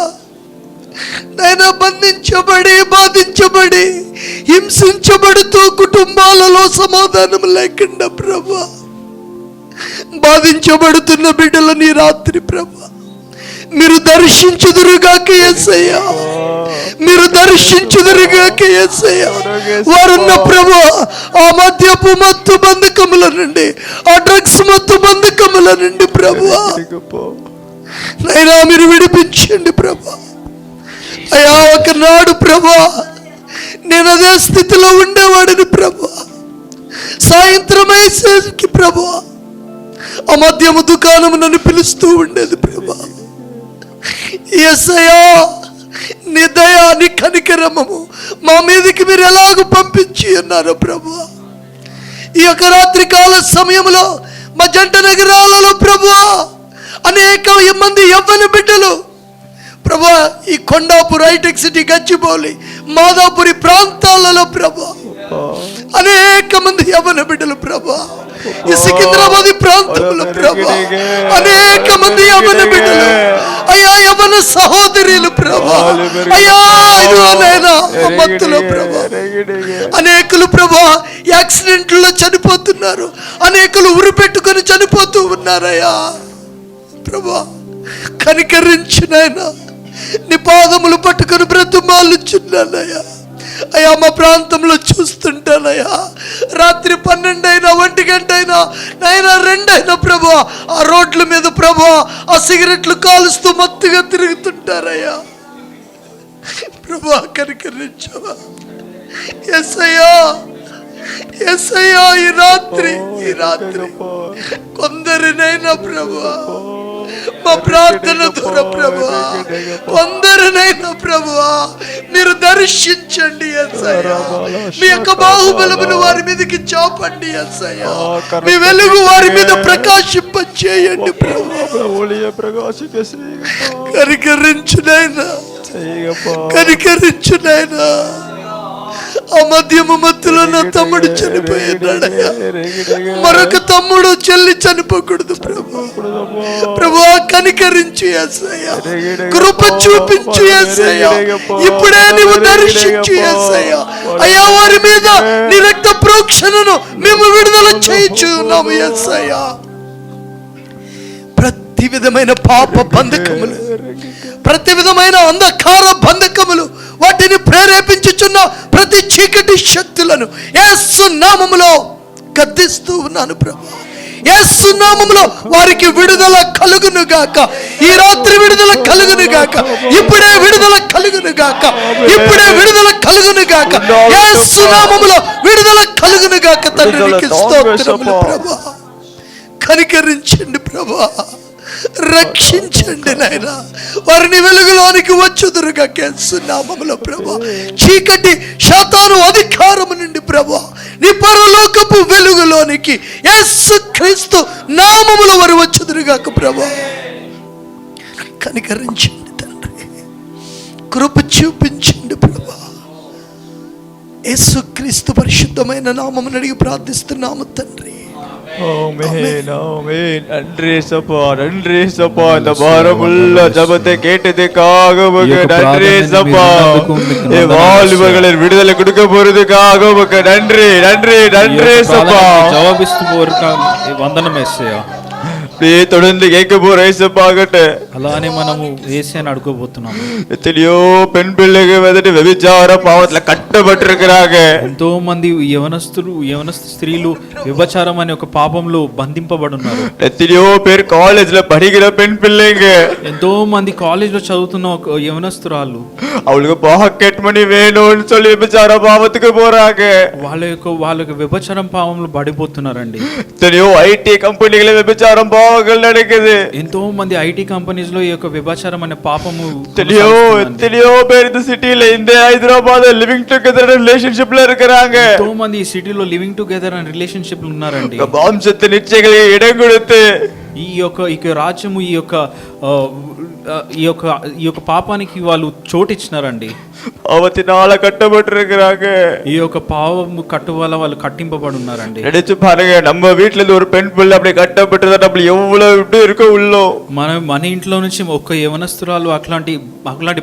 నైనా బంధించబడి, బాధించబడి, హింసించబడుతూ కుటుంబాలలో సమాధానం లేకుండా ప్రభువా బాధించబడుతున్న బిడ్డలని రాత్రి ప్రభువా మీరు దర్శించుదురుగాక యేసయ్యా. మీరు దర్శించుదురుగాక యేసయ్యా. వారున్న ప్రభువా ఆ మద్యపు మత్తు బంధకముల నుండి, ఆ డ్రగ్స్ మత్తు బంధకముల నుండి ప్రభువా నైనా మీరు విడిపించండి ప్రభువా. అయ్యా, ఒకనాడు ప్రభువా నేను అదే స్థితిలో ఉండేవాడిని ప్రభువా. సాయంత్రం అయ్యేసరికి ప్రభువా ఆ మద్యము దుకాణము నన్ను పిలుస్తూ ఉండేది ప్రభువా. యేసయ్యా నీ దయా నీ కనికరమము మా మీదకి మీరు ఎలాగ పంపించి ఉన్నారు ప్రభువా. ఈ యొక్క రాత్రి కాల సమయంలో మా జంట నగరాలలో ప్రభువా అనేక మంది యవ్వన బిడ్డలు ప్రభువా ఈ కొండాపూర్, హైటెక్ సిటీ, గచ్చిబౌలి, మాదాపురి ప్రాంతాలలో ప్రభువా అనేక మంది యవ్వన బిడ్డలు ప్రభువా, ఈ సికింద్రాబాద్ ప్రాంతంలో ప్రభువా అనేక మంది యవ్వన బిడ్డలు అయ్యా, యవ్వన సహోదరులు ప్రభువా అయ్యా, ఇదిగోనైనా మత్తులో ప్రభువా అనేకులు ప్రభువా యాక్సిడెంట్లో చనిపోతున్నారు, అనేకులు ఉరి పెట్టుకొని చనిపోతూ ఉన్నారయ్యా ప్రభువా. కనికరించినైనా నీ పాదములు పట్టుకొని బ్రతుమాలుచున్నానయ్యా అయ్యా. మా ప్రాంతంలో చూస్తుంటానయ్యా, రాత్రి 12 అయినా 1 గంట అయినా నైనా 2 అయినా ప్రభువా ఆ రోడ్ల మీద ప్రభువా ఆ సిగరెట్లు కాలుస్తూ మత్తుగా తిరుగుతుంటారయ్యా ప్రభువా. కనికరించవా యేసయ్యా, యేసయ్యా. ఈ రాత్రి కొందరినైనా ప్రభువా మా ప్రార్థన ద్వారా ప్రభువా కొందరినైనా ప్రభువా మీరు దర్శించండి యేసయ్యా. మీ యొక్క బాహుబలమును వారి మీదకి చాపండి యేసయ్యా. మీ వెలుగు వారి మీద ప్రకాశింపచేయండి ప్రభువా. కనికరించునైనా, కనికరించునైనా. ఆ మధ్యమ మత్తులో నా తమ్ముడు చనిపోయినాడయ్యా, మరొక తమ్ముడు చెల్లి చనిపోకూడదు ప్రభు. ప్రభువా కనికరించు యేసయ్యా, కృప చూపించు యేసయ్యా. ఇప్పుడే నీవు దర్శించు యేసయ్యా అయ్యా. వారి మీద నీ రక్త ప్రోక్షణను మేము విడుదల చేయుచున్నాము యేసయ్యా. ప్రతి విధమైన పాప బంధకములు, ప్రతి విధమైన అంధకార బంధకములు, వాటిని ప్రేరేపించుచున్న ప్రతి చీకటి శక్తులను యేసు నామములో గద్దిస్తూ ఉన్నాను ప్రభు. యేసు నామములో వారికి విడుదల కలుగును గాక. ఈ రాత్రి విడుదల కలుగును గాక. ఇప్పుడే విడుదల కలుగును గాక. ఇప్పుడే విడుదల కలుగును గాక. యేసు నామములో విడుదల కలుగును గాక. తండ్రికి స్తోత్రములు ప్రభు. కనికరించండి ప్రభు, రక్షించండి నాయనా. వారిని వెలుగులోనికి వచ్చుదురుగా యేసు నామములో ప్రభు. చీకటి శాతాను అధికారము నుండి ప్రభు నీ పరలోకపు వెలుగులోనికి యేసు క్రీస్తు నామములో వారు వచ్చుదురుగాక ప్రభు. కనికరించండి తండ్రి, కృప చూపించండి ప్రభు. యేసు క్రీస్తు పరిశుద్ధమైన నామమును అడిగి ప్రార్థిస్తున్నాము తండ్రి. ஆமென் ஆமென். நன்றி சப்பா, நன்றி சப்பா. இந்த பாரமுள்ள ஜெபத்தை கேட்டதுக்காக உமக்கு நன்றி சப்பா. வாலிபர்களின் விடுதலை கொடுக்க போறதுக்காக உமக்கு நன்றி நன்றி நன்றி சப்பா. జవాబిస్తూ వందనం యేసయ్యా. தொடர்ந்து கேட்க போற ஏசப்பாகட்ட అలానే మనము యేసయ్యను అడుకోబోతున్నాము. எத்தனையோ பெண் பிள்ளைகள் வந்துட்டு వ్యభిచార పాపத்துல కట్టబట్టిருக்கிறாங்க. ఎంతో మంది యవన స్త్రీలు వ్యభిచారం అనే ఒక పాపంలో బంధింపబడున్నారు. எத்தனையோ பேர் காலேஜ்ல படிக்கிற பெண் பிள்ளைங்க, ఎంతో మంది కాలేజ్ లో చదువుతున్న ఒక యవనస్తురాలు அவளுக்கு பாக்கெட் மணி வேணும்னு சொல்லி వ్యభిచార పాపத்துக்கு போறாங்க. వాళ్ళకి వ్యభిచారం పాపంలో పడిపోతున్నారండి. எத்தனையோ ஐடி కంపెనీల వ్యభిచారం పాపங்கள் நடக்குது. ఎంతో మంది ఐటీ కంపెనీస్ లో ఈ యొక్క వ్యభిచారం అనే పాపము எத்தனையோ பேர் இந்த சிட்டில இந்த హైదరాబాద్ లివింగ్ టుగెదర్ రిలేషన్షిప్ లో இருக்கிறாங்க. ఎంతో మంది ఈ సిటీలో లివింగ్ టుగెదర్ అండ్ రిలేషన్షిప్ లో ఉన్నారండి. మాంసత్వ నిశ్చయಗಳಿಗೆ ఇడం కొడుతూ ఈ యొక్క రాజ్యము ఈ యొక్క పాపానికి వాళ్ళు చోటు ఇచ్చినారండి. அவத்தினால கட்டப்பட்டிருக்கிறாங்க. ఈ యొక్క పాపము కట్టువల వాళ్ళు కట్టింపబడి ఉన్నారండి. நினைச்சு பாருங்க, நம்ம வீட்டுல இருந்து ஒரு பெண் பிள்ளை அப்படி கட்டப்பட்டதா நம்ம எவ்வளவு இப்படி இருக்க உள்ளோ. మన ఇంట్లో నుంచి ఒక యవనస్తురాలు అట్లాంటి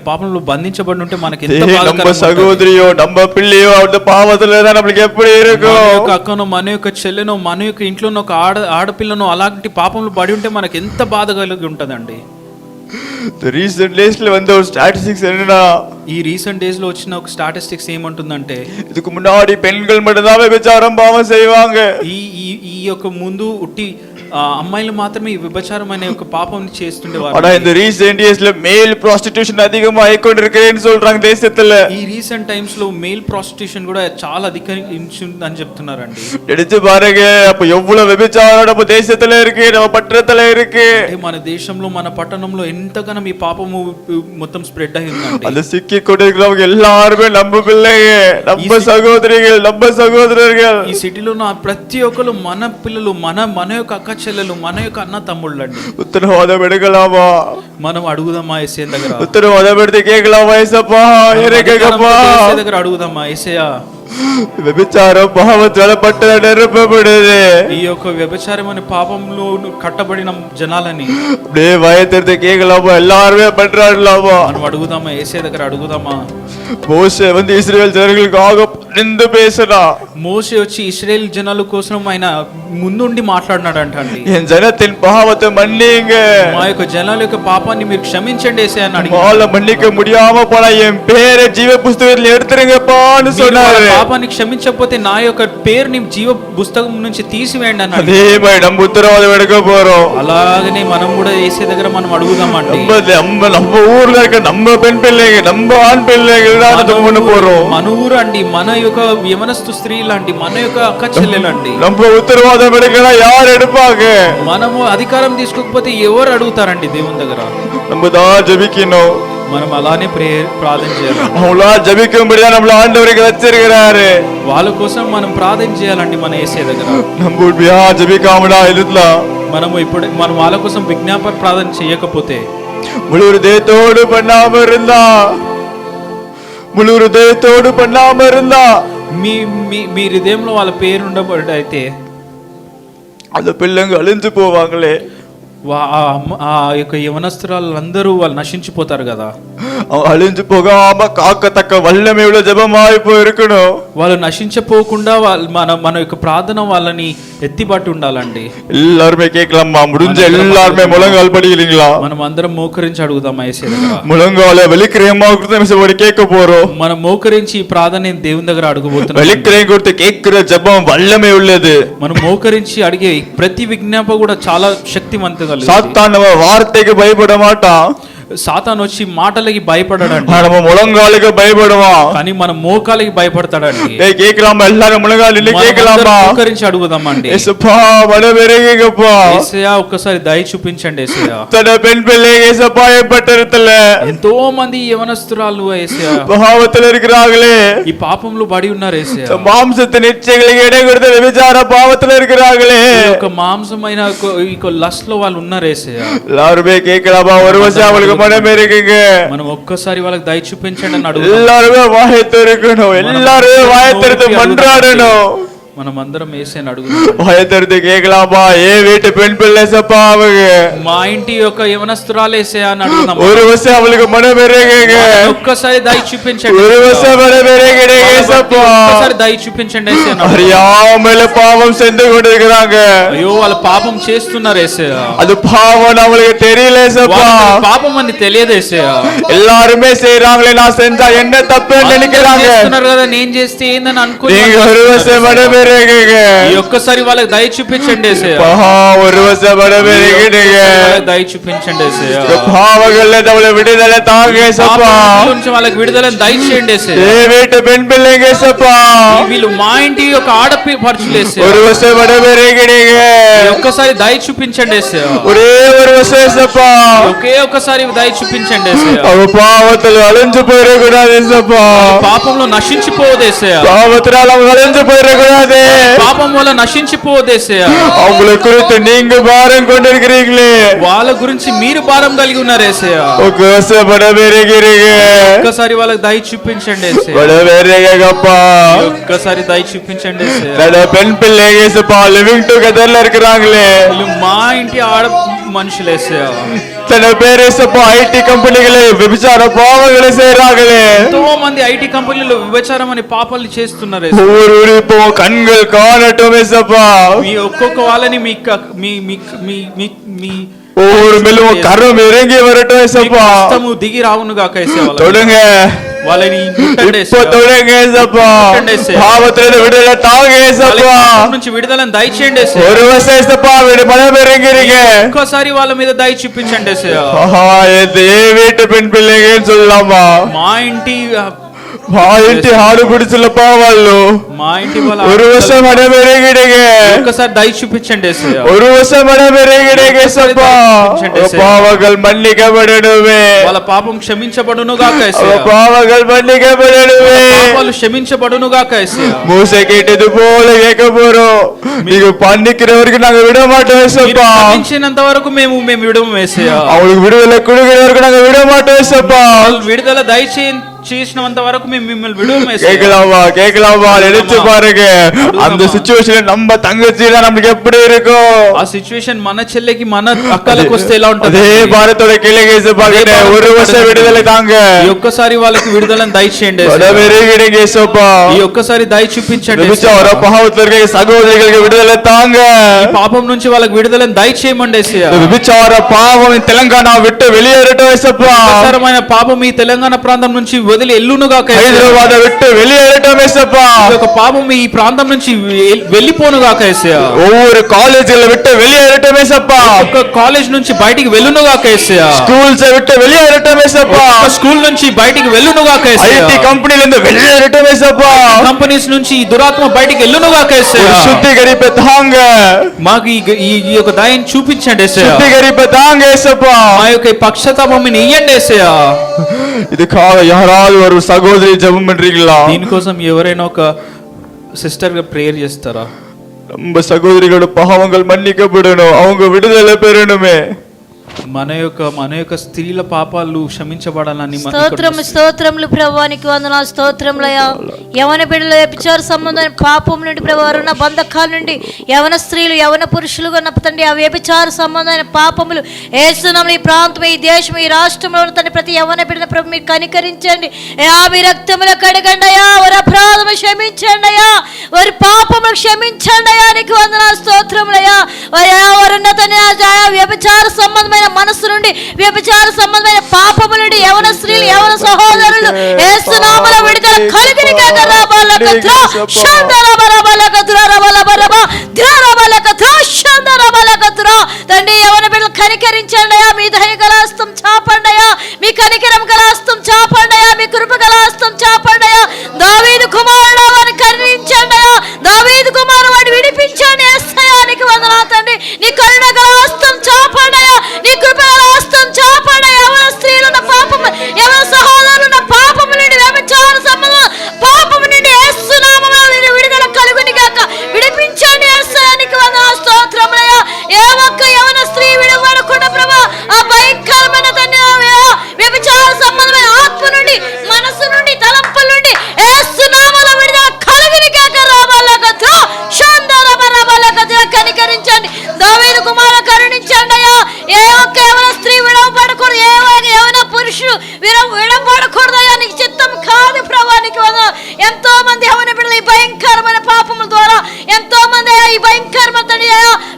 పాపంలో బంధించబడి ఉంటే మనకి ఎంత நம்ம సహోదరియో நம்ம పిల్లియో அந்த பாவத்துல தான் நமக்கு எப்படி இருக்கும். మన యొక్క అక్కనో మన యొక్క చెల్లెనో మన యొక్క ఇంట్లోనో ఒక ఆడపిల్లనో అలాంటి పాపంలో పడి ఉంటే మనకి ఎంత బాధ కలిగి ఉంటదండి. రీసెంట్ డేస్ లో వంద ஒரு ஸ்டாட்டிஸ்டிக்ஸ் என்னன்னா, ఈ రీసెంట్ డేస్ లో వచ్చిన ఒక స్టాటిస్టిక్స్ ఏమంటుందంటే, இதுக்கு முன்னாடி பெண்கள் மட்டும் தான் விபச்சாரம் பாவம் செய்வாங்க. ఈ యొక్క ముందు ఉట్టి అమ్మాయిలు మాత్రమే ఈ వ్యభిచారం అనే ఒక పాపం ஆனா చేస్తుండేవారు. இந்த ரீசென்ட் இயர்ஸ்ல மேல் ப்ராஸ்டிடியூஷன் அதிகமா ஆயிக்கொண்டிருக்கிறேன்னு சொல்றாங்க தேசத்துல. ఈ రీసెంట్ టైమ్స్ లో మెయిల్ ప్రాస్టిట్యూషన్ కూడా చాలా అధికరించిందని చెప్తున్నారండి. எடுத்து பாருங்க, அப்ப எவ்வளவு விபச்சாரம் நம்ம தேசத்துல இருக்கு, நம்ம பட்டணத்துல இருக்கு. అంటే మన దేశంలో మన పట్టణంలో ఎంతగానో ఈ పాపము మొత్తం స్ప్రెడ్ అయి ఉందండి. அந்த சிக்கி கொண்டிருக்கிறவங்க எல்லாருமே நம்ம பிள்ளைங்க, நம்ம சகோதரிகள், நம்ம சகோதரர்கள். ఈ సిటీలో ఉన్న ప్రతి ఒక్కరు మన పిల్లలు, మన యొక్క అక్క చెల్లెలు, మన యొక్క అన్న తమ్ముళ్ళండి. உத்தரவாதம் எடுக்கலாமா? మనం అడుగుదామా యేసయ్య దగ్గర? உத்தரவாதம் எடுத்து கேட்கலாமா? ஏசப்பா இறங்குங்கப்பா. యేసయ్య దగ్గర అడుగుదామా? యేసయ్య, వ్యభిచారం పాపத்தால పట్టణ నిరపబడుது. ఈ యొక్క వ్యభిచారం అనే పాపంలో కట్టబడిన జనాలని அப்படியே வயத்திற்கு கேட்கலாமா? எல்லாருமே பண்றாங்களாமா? మనం అడుగుదామా? యేసయ్య దగ్గర అడుగుదామా? மோசே வந்து இஸ்ரவேல் ஜனங்களுக்காக நின்று பேசினா. మోషే వచ్చి ఇశ్రాయేల్ జనాల కోసం ఆయన ముందుండి మాట్లాడినాడంట అండి. என் ஜனத்தின் பாவத்தை மன்னிங்க, మా యొక్క జనాల యొక్క పాపాన్ని మీరు క్షమించండి యేసయ్య అని అడిగాడు. వాళ్ళ మన్నిక முடியாம போனா என் பேரை ஜீவ புஸ்தகத்துல எடுத்துருங்கப்பான்னு சொன்னாரு. పాపాన్ని క్షమించకపోతే నా యొక్క పేరుని జీవ పుస్తకం నుంచి తీసివేయండి అన్నాడు. அதே மாதிரி நம்ம உத்தரவாதம் எடுக்க போறோம். అలాగనే మనం కూడా యేసయ్య దగ్గర మనం అడుగుదామండి. நம்ம ஊர்ல இருக்க நம்ம பெண் பிள்ளைங்க, நம்ம ஆண் பிள்ளைகள் தான் நம்ம போறோம். మన ఊరు అండి, మన యొక్క యవనస్తు స్త్రీలండి, మన యొక్క అక్క చెల్లెలండి. நம்ம உத்தரவாதம் எடுக்கலாம், யார் எடுப்பாங்க? మనము అధికారం తీసుకోకపోతే ఎవరు అడుగుతారండి దేవుని దగ్గర? நம்ம தான் ஜெபிக்கணும். మనం అలానే ప్రార్థన చేయాలి. அவங்களா ஜெபிக்கும்படியா நம்மள ஆண்டவருக்கு வச்சிருக்கிறாரு. వాళ్ళ కోసం మనం ప్రార్థన చేయాలండి మన యేసయ్య దగ్గర. நம்ம உண்மையா ஜெபிக்காமடா இருக்கலாம். మనం వాళ్ళ కోసం విజ్ఞాపన ప్రార్థన చేయకపోతే, முழு ஹృదயத்தோடு பண்ணாம இருந்தா, முழு ஹృదயத்தோடு பண்ணாம இருந்தா, మీ మీ హృదయంలో వాళ్ళ పేరు ఉండబడితే அந்த பிள்ளைங்க அழிஞ்சு போவாங்களே. ఆ యొక్క యవనస్తురాలందరూ వాళ్ళు నశించిపోతారు కదా. அழிஞ்சு போகாம காக்கத்தக்க வல்லமை உள்ள ஜெபமாய் போய் இருக்கணும். వాళ్ళు నశించిపోకుండా మన యొక్క ప్రార్థన వాళ్ళని ఎత్తిపట్టి ఉండాలండి. எல்லாருமே கேட்கலாமா? முடிஞ்ச எல்லாருமே முழங்கால் படிக்கிறீங்களா? మనం అందరం మోకరించి అడుగుదాం యేసయ్య దగ్గర. முழங்கால வெளிக்கிரயமா கொடுத்து கேட்க போறோம். మనం మోకరించి ఈ ప్రార్థన దేవుని దగ్గర అడుగుబోతున్నాం. வெளிக்கிரயம் கொடுத்து கேட்கிற ஜெபம் வல்லமை உள்ளது. మనం మోకరించి అడిగే ప్రతి విజ్ఞాపన కూడా చాలా శక్తివంతంగా. சாத்தான் நம்ம வார்த்தைக்கு பயப்பட மாட்டான். సాతాను వచ్చి మాటలకి భయపడడండి. நம்ம முழங்காலுக்கு பயப்படுவான். కానీ మన మోకాలకి భయపడతాడండి. கேட்கலாமா? எல்லாரும் முழங்கால் நின்னு கேட்கலாமா? మోకరించి అడుగుదామండి. యేసప్పా வடவெருங்கப்பா, యేసయ్య ఒక్కసారి దయ చూపించండి యేసయ్య. తన பெண் பிள்ளை యేసப்பா பட்டணத்துல ఎంతో మంది యవనస్తురాలు యేసయ్య பாவத்துல இருக்கிறாங்களே, ఈ పాపంలో పడి ఉన్నారు యేసయ్య. மாம்சத்தின் இச்சைகளுக்கு இடம் கொடுத்து விபச்சார பாவத்துல இருக்கிறாங்களே, ఈ యొక్క మాంసమైన ఈ లస్ట్ లో వాళ్ళు ఉన్నారు యేసయ్య. எல்லாருமே கேட்கலாமா? ஒரு வருஷம் அவங்களுக்கு மனம் இருக்குங்க. మనం ఒక్కసారి వాళ్ళకి దయ చూపించండి అని అడుగు. எல்லாருமே வாயை திறக்கணும், எல்லாருமே வாயை திறந்து மன்றாடணும். మనం అందరం యేసయ్యని అడుగు. வாயை திறந்து கேட்கலாமா? வீட்டு பெண் பிள்ளை சப்பா அவங்க, మా ఇంటి యొక్క యవనస్తురాలు యేసయ్య అని అడుగుదాం. ஒரு வருஷம் அவளுக்கு மனம் இருக்குங்க. ఒక్కసారి దయ చూపించండి. ஒரு வருஷம் மனம் இருக்குங்க యేసప్పా. ఒక్కసారి దయ చూపించండి యేసయ్య. அறியாமல பாவம் செஞ்சு கொண்டிருக்கிறாங்க. అయ్యో వాళ్ళు పాపం చేస్తున్నారు యేసయ్య. அது பாவம் அவங்களுக்கு தெரியல యేసప్పா. పాపం అని తెలియదు యేసయ్య. எல்லாருமே செய்றாங்களே, நான் செஞ்சா என்ன தப்புன்னு நினைக்கிறாங்க. చేస్తున్నారు కదా, నేను చేస్తే ఏందని అనుకుంటున్నారు. நீங்க ஒரு வருஷம் மனம் இருக்குங்க. ఈ ఒక్కసారి వాళ్ళకి దయ చూపించండి యేసయ్య. ஒரு வருஷம் மனம் இருக்குங்க. దయ చూపించండి యేసయ్య. பாவங்கள்ல நம்மள விடுதலை தாங்க యేసప్పா. పాపం నుంచి వాళ్ళకి విడుదలను దయచేయండి యేసయ్య. வீட்டு பெண் பிள்ளைங்க యేసప్పா, వీళ్ళు మా ఇంటి యొక్క ఆడపడుచులు యేసయ్య. ஒரு வருஷம் மனம் இருக்குங்க. ఒక్కసారి దయ చూపించండి యేసయ్య. ஒரே ஒரு வருஷம் యేసప్పா, ఒకే ఒక్కసారి దయ చూపించండి యేసయ్య. அவ பாவத்துல அழிஞ்சு போயிடக்கூடாது యేసప్పா. పాపంలో నశించిపోవద్దు యేసయ్య. பாவத்தினால அவங்க அழிஞ்சு போயிடக்கூடாது. పాపం వల్ల నశించిపోవద్దు యేసయ్య. அவங்களை குறித்து நீங்க பாரம் கொண்டிருக்கிறீங்களே, వాళ్ళ గురించి మీరు భారం కలిగి ఉన్నారు యేసయ్య. ఒక్కసారి వాళ్ళకి దయ చూపించండి యేసయ్య. ఒక్కసారి దయ చూపించండి యేసయ్య. பெண் பிள்ளை యేసப்பா லிவிங் டுகெதர்ல இருக்கிறாங்களே, వీళ్ళు మా ఇంటి ఆడ మనుషులు యేసయ్య. తన పేరు యేసప్పా ఐటీ కంపెనీகளே వ్యభిచార పాపங்களை செய்றாங்களே, ఎంతో మంది ఐటీ కంపెనీలో వ్యభిచారం అనే పాపాలు చేస్తున్నారు యేసయ్య. ஊரு இப்போ கண்கள் காணட்டும் యేసప్పா. మీ ఒక్కొక్క వాళ్ళని మీ మీ ஒவ்வொரு மேலும் கரம் இறங்கி வரட்டும் యేసప్పா. హస్తము దిగి రావును గాక యేసయ్య. தொடுங்க, వాళ్ళని ముట్టండి இப்ப యేసయ్యా. தொடங்க ஏசப்பா முட்டண்டி ஏசையா. பாவத்திலிருந்து விடுதலை தாங்க వాళ్ళకి ஏசப்பா పాపం నుంచి విడుదలను దయచేయండి యేసయ్యా. ஒரு வருஷம் ஏசப்பா வீடு மனம் இறங்கிறீங்க ఒక్కసారి వాళ్ళ మీద దయ చూపించండి యేసయ్యా. ఏ వీட்டு పెన్ పిల్లగని சொல்லலாமா మా ఇంటి మా ఇంటి హాడు గుడిసెలపా వాళ్ళు మా ఇంటి వాళ్ళ ஒரு வருஷம் மனம் இறங்கிடுங்க ఒక్కసారి దయ చూపించండి యేసయ్యా. ஒரு வருஷம் மனம் இறங்கிடுங்க ஏசப்பா பாவங்கள் மன்னிக்கப்படணுமே వాళ్ళ పాపం క్షమించబడును గాక యేసయ్యా. பாவங்கள் மன்னிக்கப்படணுமே పాపాలు క్షమించబడును గాక యేసయ్యా. மூசை கேட்டது போல கேட்க போறோம் நீங்க பண்ணிக்கிறவருக்கு நாங்க விட மாட்டோம் మీరు ஏசப்பா క్షమించినంత వరకు మేము విడము యేసయ్యా. அவங்களுக்கு விடுதலை கொடுக்கிறவருக்கு நாங்க விட மாட்டோம் ஏசப்பா వాళ్ళు విడుదల చేసినంత వరకు మేము మిమ్మల్ని విడము యేసయ్యా. கேட்கலாமா நினைச்சு பாருங்க அந்த சிச்சுவேஷன்ல நம்ம தங்கச்சினா நமக்கு எப்படி இருக்கும் ఆ సిచ్యువేషన్ మన చెల్లెకి మన అక్కలకు వస్తే ఎలా ఉంటది? அதே பாரத்தோட கிழக்கு ஏசப்பா கிட்ட ஒரு வருஷம் விடுதலை தாங்க ఈ ఒక్కసారి వాళ్ళకి విడుదలను దయచేయండి యేసయ్యా. விடுதலை ஏசப்பா ఈ ఒక్కసారి దయ చూపించండి యేసయ్యా. விபச்சார பாவத்துல இருக்க சகோதரிகளுக்கு விடுதலை தாங்க ఈ పాపం నుంచి వాళ్ళకి విడుదలను దయచేయమండి యేసయ్యా. விபச்சார பாவம் తెలంగాణ விட்டு வெளியேறட்டும் ஏசப்பா అవసరమైన పాపం ఈ తెలంగాణ ప్రాంతం నుంచి వదిలి ఎల్లునుగాక యేసయ్యా. హైదరాబాద్ విட்டு வெளியேறட்டும் ஏசப்பா ఈ యొక్క పాపం ఈ ప్రాంతం నుంచి వెళ్ళిపోనుగాక యేసయ్యా. ஒவ்வொரு காலேஜ்ல விட்டு வெளியேறட்டும் ஏசப்பா ఒక కాలేజ్ నుంచి బయటికి వెళ్ళునుగాక యేసయ్యా. ஸ்கூல்ஸ் விட்டு வெளியேறட்டும் ஏசப்பா ఒక స్కూల్ నుంచి బయటికి వెళ్ళునుగాక యేసయ్యా. ஐடி కంపెనీல இருந்து வெளியேறட்டும் ஏசப்பா కంపెనీస్ నుంచి ఈ దురాత్మ బయటికి వెళ్ళునుగాక యేసయ్యా. சுத்திகரிப்பு தாங்க మాకు ఈ యొక్క దయని చూపించండి యేసయ్యా. சுத்திகரிப்பு தாங்க ஏசப்பா మా యొక్క ఈ పక్షతాపమిని ఇయ్యండి యేసయ్యా. இதுக்காக யாராவது ஒரு சகோதரி ஜெபம் பண்றீங்களா దీనికోసం ఎవరైనా ఒక సిస్టర్ గా ప్రేయర్ చేస్తారా? நம்ம சகோதரிகளோட பாவங்கள் மன்னிக்கப்படணும் அவங்க விடுதலை பெறணுமே మన యొక్క స్త్రీల పాపాలు క్షమించబడాలని స్తోత్రములు ప్రభువానికి వందనాలు స్తోత్రములయ్యా. యవన బిడ్డల వ్యభిచార సంబంధమైన పాపం నుండి ప్రభువారున్న బంధకాల నుండి యవన స్త్రీలు యవన పురుషులుగా ఉన్న తండ్రి ఆ వ్యభిచార సంబంధమైన పాపములు యేసునామమున ఈ ప్రాంతం ఈ దేశం ఈ రాష్ట్రంలో ఉన్న తండ్రి ప్రతి యవన బిడ్డల ప్రభు మీరు కనికరించండి అయ్యా. మీ రక్తముల కడగండి అయ్యా. వారి అపరాధము క్షమించండి అయ్యా. వారి పాపములు క్షమించండి అయ్యా. నీకు వందనాలు స్తోత్రములయ్యా. వారున్న తండ్రి వ్యభిచార సంబంధమైన మనసు నుండి వ్యభిచార సంబంధమైన పాపము నుండి యవన స్త్రీలు యవన సహోదరులు యేసు నామములో విడుదల కలుగును గాక. రబలకత్రా షందరబలబలకత్రా రబలబరబ ధ్రరబలకత్రా షందరబలకత్రా. తండ్రి యవన బిడ్డలు కనికరించండి అయ్యా. మీ దయ గల హస్తం చాపండి అయ్యా. మీ కనికరం గల హస్తం చాపండి అయ్యా. మీ కృప గల హస్తం చాపండి అయ్యా. దావీదు కుమారుడు వారిని కరుణించండి అయ్యా. దావీదు కుమారుడు వాడిని విడిపించండి యేసయ్యా. నీకు వందనాలు తండ్రి. నీ కరుణ గల హస్తం చాపండి అయ్యా. నీ కృప గల హస్తం చాపండి అయ్యా. యవన స్త్రీలున్న పాపము యవన సహోదరులున్న పాపము నుండి వ్యభిచార సంబంధం పాపము నుండి యేసు నామములో విడుదల కలుగును గాక. విడిపించండి యేసయ్యా. నీకు వందనాలు స్తోత్రములయ్యా. ఏ ఒక్క యవన స్త్రీ విడవడకుండా ప్రభా ఆ భయంకరమైన తండ్రి వ్యభిచార సంబంధమైన ఆత్మ నుండి మనసు నుండి తలంపుల నుండి యేసు నామములో విడుదల కలుగును గాక. రబలకత్రా షందరబలబలకత్రా. కనికరించండి దావీదు కుమారుడు కరుణించండి అయ్యా. ఏ ఒక్క యవన స్త్రీ విడవబడకూడదు. ఏ యవన పురుషుడు విడవబడకూడదు అయ్యా. నీకు చిత్తం కాదు ప్రభా. నీకు ఎంతో మంది యవన బిడ్డలు ఈ భయంకరమైన పాపముల ద్వారా ఎంతో మంది ఈ భయంకరమైన తండ్రి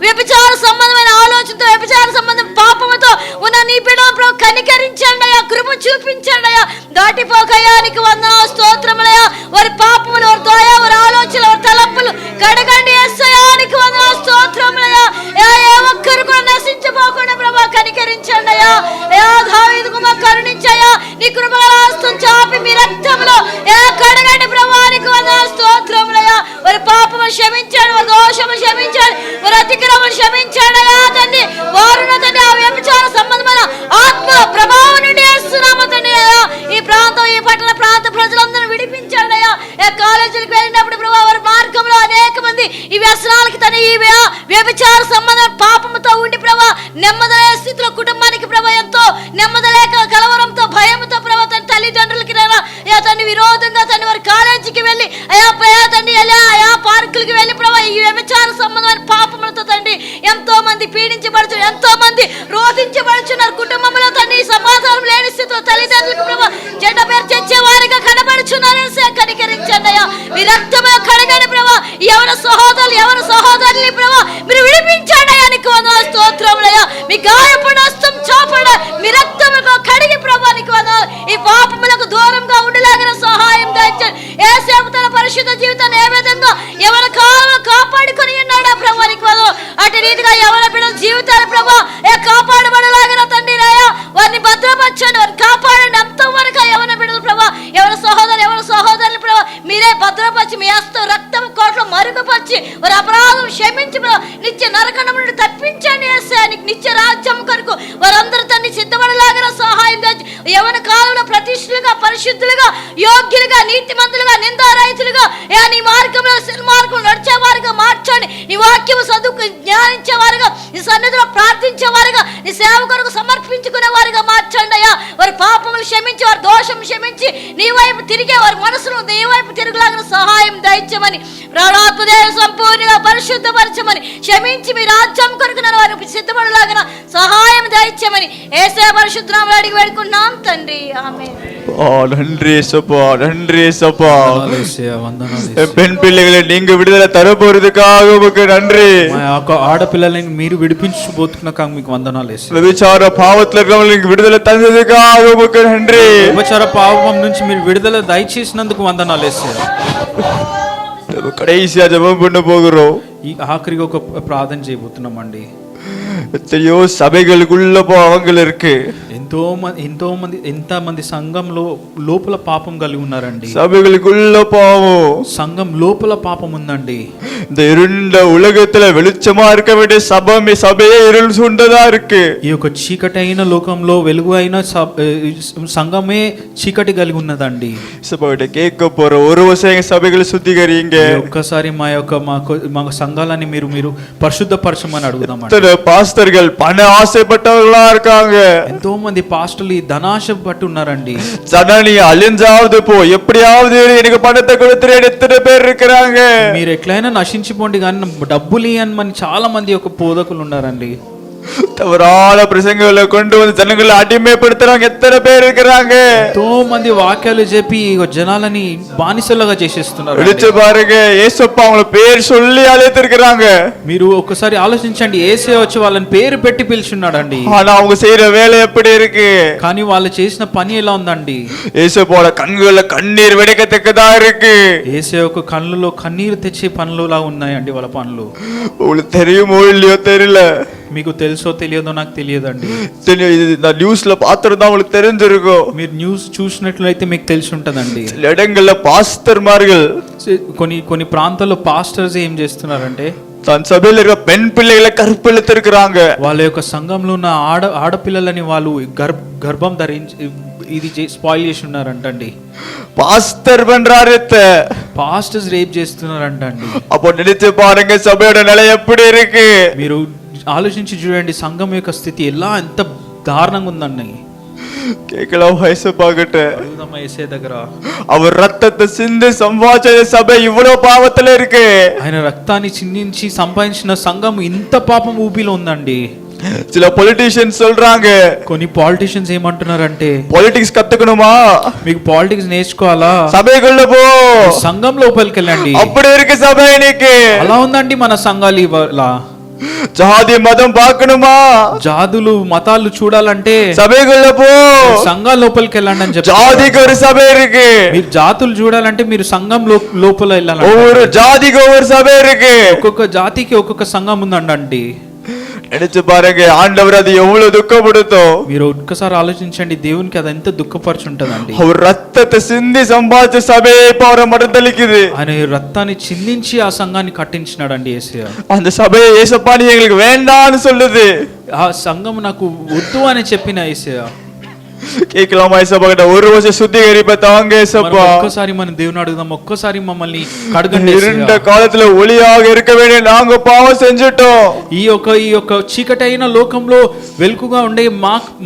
వ్యభిచార సంబంధమైన ఆలోచనతో వ్యభిచార సంబంధం పాపముతో ఉన్న నీ బిడ్డలు ప్రభు కనికరించండి అయ్యా. కృప చూపించండి అయ్యా. దాటిపోకయ్యా. నీకు వందనాలు స్తోత్రములయ్యా. వారి పాపములు వారి దయ వారి ఆలోచనలు వారి తలంపులు కడగండి యేసయ్యా. నీకు వందనాలు స్తోత్రములయ్యా. ఏ ఒక్కరు కూడా నశించబోకుండా ప్రభా కనికరించండి అయ్యా. దావీదు కుమారుడు కరుణించయ్యా. నీ కృపగల హస్తం చాపి మీ రక్తములో కడగండి ప్రభా. నీకు వందనాలు స్తోత్రములయ్యా. వారి పాపము క్షమించండి. వారి దోషము క్షమించండి. వారి అతిక్రమం క్షమించండి అయ్యా తండ్రి. వారున్న తండ్రి ఆ వ్యభిచార సంబంధమైన ఆత్మ ప్రభావం నుండి యేసునామమున తండ్రి అయ్యా ఈ ప్రాంతం ఈ పట్టణ ప్రాంత ప్రజలందరూ విడిపించండి అయ్యా. కాలేజీలకు వెళ్ళినప్పుడు ప్రభా వారి మార్గంలో అనేక మంది ఈ వ్యసనాలకి తన ఈ వ్యభిచార సంబంధం పాపముతో ఉండి ప్రభా నెమ్మదలే స్థితిలో కుటుంబానికి ప్రభా ఎంతో నెమ్మదలేక కలవరంతో భయంతో ప్రభా తన తల్లిదండ్రులకి తన విరోధంగా తన వారి కాలేజీకి వెళ్ళి అయా తండ్రి అయా పార్కులకి వెళ్ళి ప్రభా ఈ వ్యభిచార సంబంధమైన పాపములతో తండ్రి ఎంతో మంది పీడించబడుతున్నారు. ఎంతో మంది రోధించబడుచున్నారు. కుటుంబంలో తండ్రి సమాధానం లేని స్థితిలో తల్లిదండ్రులకు ప్రభా చెడ్డ పేరు తెచ్చే వారిగా కనబడుచున్నారు. కనికరించండి అయ్యా. మీ రక్తమే కడగండి ప్రభా. ఎవరి సహోదరుని ప్రభా మీరు విడిపించండి అయ్యా. నీకు వందనాలు స్తోత్రములయ్యా. మీ గాయపడిన హస్తం చాపండి. మీ రక్తముతో కడిగి ప్రభా నీకు వందనాలు. ఈ పాపములకు దూరంగా ఉండేలాగా సహాయం దయచేయండి. యేసేపు తన పరిశుద్ధ జీవితాన్ని ఏ విధంగా ఎవరి కాపాడుకొని ఉన్నాడా ప్రభువానికి వదలు అటు రీతిగా ఎవరి బిడ్డల జీవితాలు ప్రభు కాపాడబడలాగిన తండ్రి రాయా వారిని భద్రపరచండి, వారిని కాపాడండి. అంతవరకు ఎవరి బిడ్డలు ప్రభు ఎవరి సహోదరులు ప్రభు మీరే భద్రపరిచి మీ హస్తం రక్తం కోట్లు మరుగుపరిచి వారి అపరాధం క్షమించి నిత్య నరకం నుండి తప్పించండి. యేసయ్య నిత్య రాజ్యం కొరకు వారందరూ తన్ని సిద్ధపడలాగిన సహాయం తెచ్చి యవన కాలంలో ప్రతిష్ఠులుగా పరిశుద్ధులుగా యోగ్యులుగా నీతిమంతులుగా నిందారహితులుగా నీ మార్గంలో సన్మార్గం నడిచేవారుగా మార్చండి. నీ వాక్యము చదువుకు జ్ఞానించేవారుగా నీ సన్నిధిలో ప్రార్థించేవారుగా నీ సేవ కొరకు సమర్పించుకునే వారుగా మార్చండి అయ్యా. వారి పాపములు క్షమించి వారి దోషం క్షమించి నీ వైపు తిరిగే వారి మనసును నీ వైపు తిరుగులాగిన సహాయం దయచమని ప్రాణాత్మదేవ సంపూర్ణంగా పరిశుద్ధపరచమని క్షమించి మీ రాజ్యం కొరకు నన్ను వారికి సిద్ధపడలాగిన సహాయం దయచమని యేసయ్య పరిశుద్ధ నామములో అడిగి వేడుకుంటున్నాం తండ్రి, ఆమేన్. நன்றி ஏசப்பா, நன்றி ஏசப்பா. பெண் பிள்ளைகளை நீங்க விடுதலை தர போறதுக்காக உங்களுக்கு நன்றி. మా యొక్క ఆడపిల్లలని మీరు విడిపించబోతున్నక మీకు వందనాలు యేసయ్య. వ్యభిచార పాపத்துல இருக்கவங்களுக்கு విడుదల தந்ததுக்காக உங்களுக்கு நன்றி. వ్యభిచార పాపం నుంచి మీరు విడుదల దయచేసినందుకు వందనాలు యేసయ్య. கடைசியா ஜெபம் பண்ண போகிறோம். ఈ ఆఖరికి ఒక ప్రార్థన చేయబోతున్నామండి. எத்தனையோ சபைகளுக்குள்ள பாவங்கள் இருக்கு. ఎంతమంది సంఘంలో లోపల పాపం కలిగి ఉన్నారండి. சபைகளுக்குள்ள பாவம், సంఘం లోపల పాపం ఉందండి. இந்த இருண்ட உலகத்துல வெளிச்சமா இருக்க வேண்டிய சபையே இருள் சூழ்ந்ததா இருக்கு. ఈ యొక్క చీకటి అయిన లోకంలో వెలుగు అయిన సంఘమే చీకటి కలిగి ఉన్నదండి. சபைகிட்ட கேட்க போற ஒரு வருஷம் சபைகளை சுத்திகரிங்க. ఒక్కసారి మా సంఘాలని మీరు పరిశుద్ధపరచమని అడుగుదాం. பாஸ்டர்கள் பண ஆசைப்பட்டவர்களா இருக்காங்க. ఎంతో మంది పాస్టర్లు ధనాశ పట్టి ఉన్నారండి. ஜனனி அழிஞ்சாவது போ, எப்படியாவது எனக்கு பணத்தை கொடுத்துறேன் எத்தனை பேர் இருக்கிறாங்க. మీరు ఎట్లయినా నశించిపోండి కానీ డబ్బులు ఇవ్వని చాలా మంది యొక్క బోధకులు ఉన్నారండి. தவறான பிரசங்களை கொண்டு வந்து ஜனங்களை அடிமைப்படுத்துறவங்க எத்தனை பேர் இருக்கிறாங்க. ఎంతో మంది వాక్యాలు చెప్పి జనాలని బానిసలుగా చేసేస్తున్నారు. విడిచి பாருங்க, యేసప్పా அவங்கள పేరు சொல்லி அழைத்திருக்கிறாங்க. మీరు ఒక్కసారి ఆలోచించండి, యేసే వచ్చి వాళ్ళని పేరు పెట్టి పిలుచున్నాడండి. ஆனா அவங்க செய்யற வேலை எப்படி இருக்கு? కానీ వాళ్ళు చేసిన పని ఎలా ఉందండి? యేసப்போட கண்கள்ல கண்ணீர் வெடிக்கத்தக்கதா இருக்கு. యేసే యొక్క కళ్ళలో కన్నీరు తెచ్చే పనులులా ఉన్నాయండి వాళ్ళ పనులు. உங்களுக்கு தெரியுமோ இல்லையோ தெரியல, మీకు తెలుసో తెలియదో నాకు తెలియదండి. நியூஸ்ல பாத்துறதா உங்களுக்கு தெரிஞ்சிருக்கும். మీరు న్యూస్ చూసినట్లయితే మీకు తెలిసి ఉంటదండి. இடங்கள்ல பாஸ்டர்மார்கள் కొన్ని ప్రాంతాల్లో పాస్టర్స్ ఏం చేస్తున్నారంటే தன் சபையில இருக்க பெண் பிள்ளைகளை கற்பழித்திருக்கிறாங்க. వాళ్ళ యొక్క సంఘంలో ఉన్న ఆడపిల్లలని వాళ్ళు గర్భం ధరించి ఇది స్పాయిల్ చేసి ఉన్నారంటండి. பாஸ்டர் பண்றாரு, పాస్టర్స్ రేప్ చేస్తున్నారంటండి. அப்போ நினைச்சு பாருங்க சபையோட நிலை எப்படி இருக்கு. మీరు ఆలోచించి చూడండి సంఘం యొక్క స్థితి ఎంత దారుణంగా ఉందండి. கேட்கலாம் యేసப்பாகிட்ட, యేసే దగ్గర அவர் ரத்தத்தை சிந்தி சம்பாதிச்ச சபை இவ்வளவு பாவத்துல இருக்கு. ఆయన రక్తాన్ని చిందించి సంపాదించిన సంఘం ఇంత పాపం ఊపిలో ఉందండి. சில பொலிட்டிஷியன்ஸ் சொல்றாங்க, కొన్ని పాలిటిషియన్స్ ఏమంటున్నారంటే పాలిటిక్స్ కత్తుకునుమా, మీకు పాలిటిక్స్ నేర్చుకోవాలా, సభైకుள்ள పో, సంఘం లోపలికి వెళ్ళండి. అప్పుడే ఇருக்கு సభ నీకు. అలా ఉందండి మన సంఘాలు ఇవాళ. జాతి మతం పాకనుమా, జాతులు మతాలు చూడాలంటే సభైకుள்ள పో, సంఘాల లోపలికి వెళ్ళండి అని చెప్పి. జాతికి ఒక సభ ఇருக்கு. మీరు జాతులు చూడాలంటే మీరు సంఘం లోపల వెళ్ళాలి. ఒవ్వొరు జాతికి ఒవ్వొరు సభ ఇருக்கு. ఒక్కొక్క జాతికి ఒక్కొక్క సంఘం ఉందండి. நினைச்சு பாருங்க, ஆண்டவர் அது எவ்வளவு துக்கப்படுத்தும். మీరు ఒక్కసారి ఆలోచించండి, దేవునికి అది ఎంత దుఃఖపరుచుంటదండి. அவர் ரத்தத்தை சிந்தி சம்பாதிச்ச சபையை இப்ப அவரை மறுதலிக்குது. ఆయన రక్తాన్ని చిందించి ఆ సంఘాన్ని కట్టించినాడండి యేసయ్య. அந்த சபையை యేసప్పா நீ எங்களுக்கு வேண்டாம்னு சொல்லுது. ఆ సంఘం నాకు వద్దు అని చెప్పిన యేసయ్య. கேட்கலாமா యేసప్పா கிட்ட, ஒரு வருஷம் சுத்திகரிப்ப தாங்க యేసప్పா. ఒక్కసారి మన దేవుని అడుగుదాం, ఒక్కసారి మమ్మల్ని కడగండి. இருண்ட కాలத்துல ఒలియాగ இருக்க வேண்டிய நாங்க పాపం செஞ்சிட்டோம். ఈ యొక్క చీకటి అయిన లోకంలో వెలుగుగా ఉండే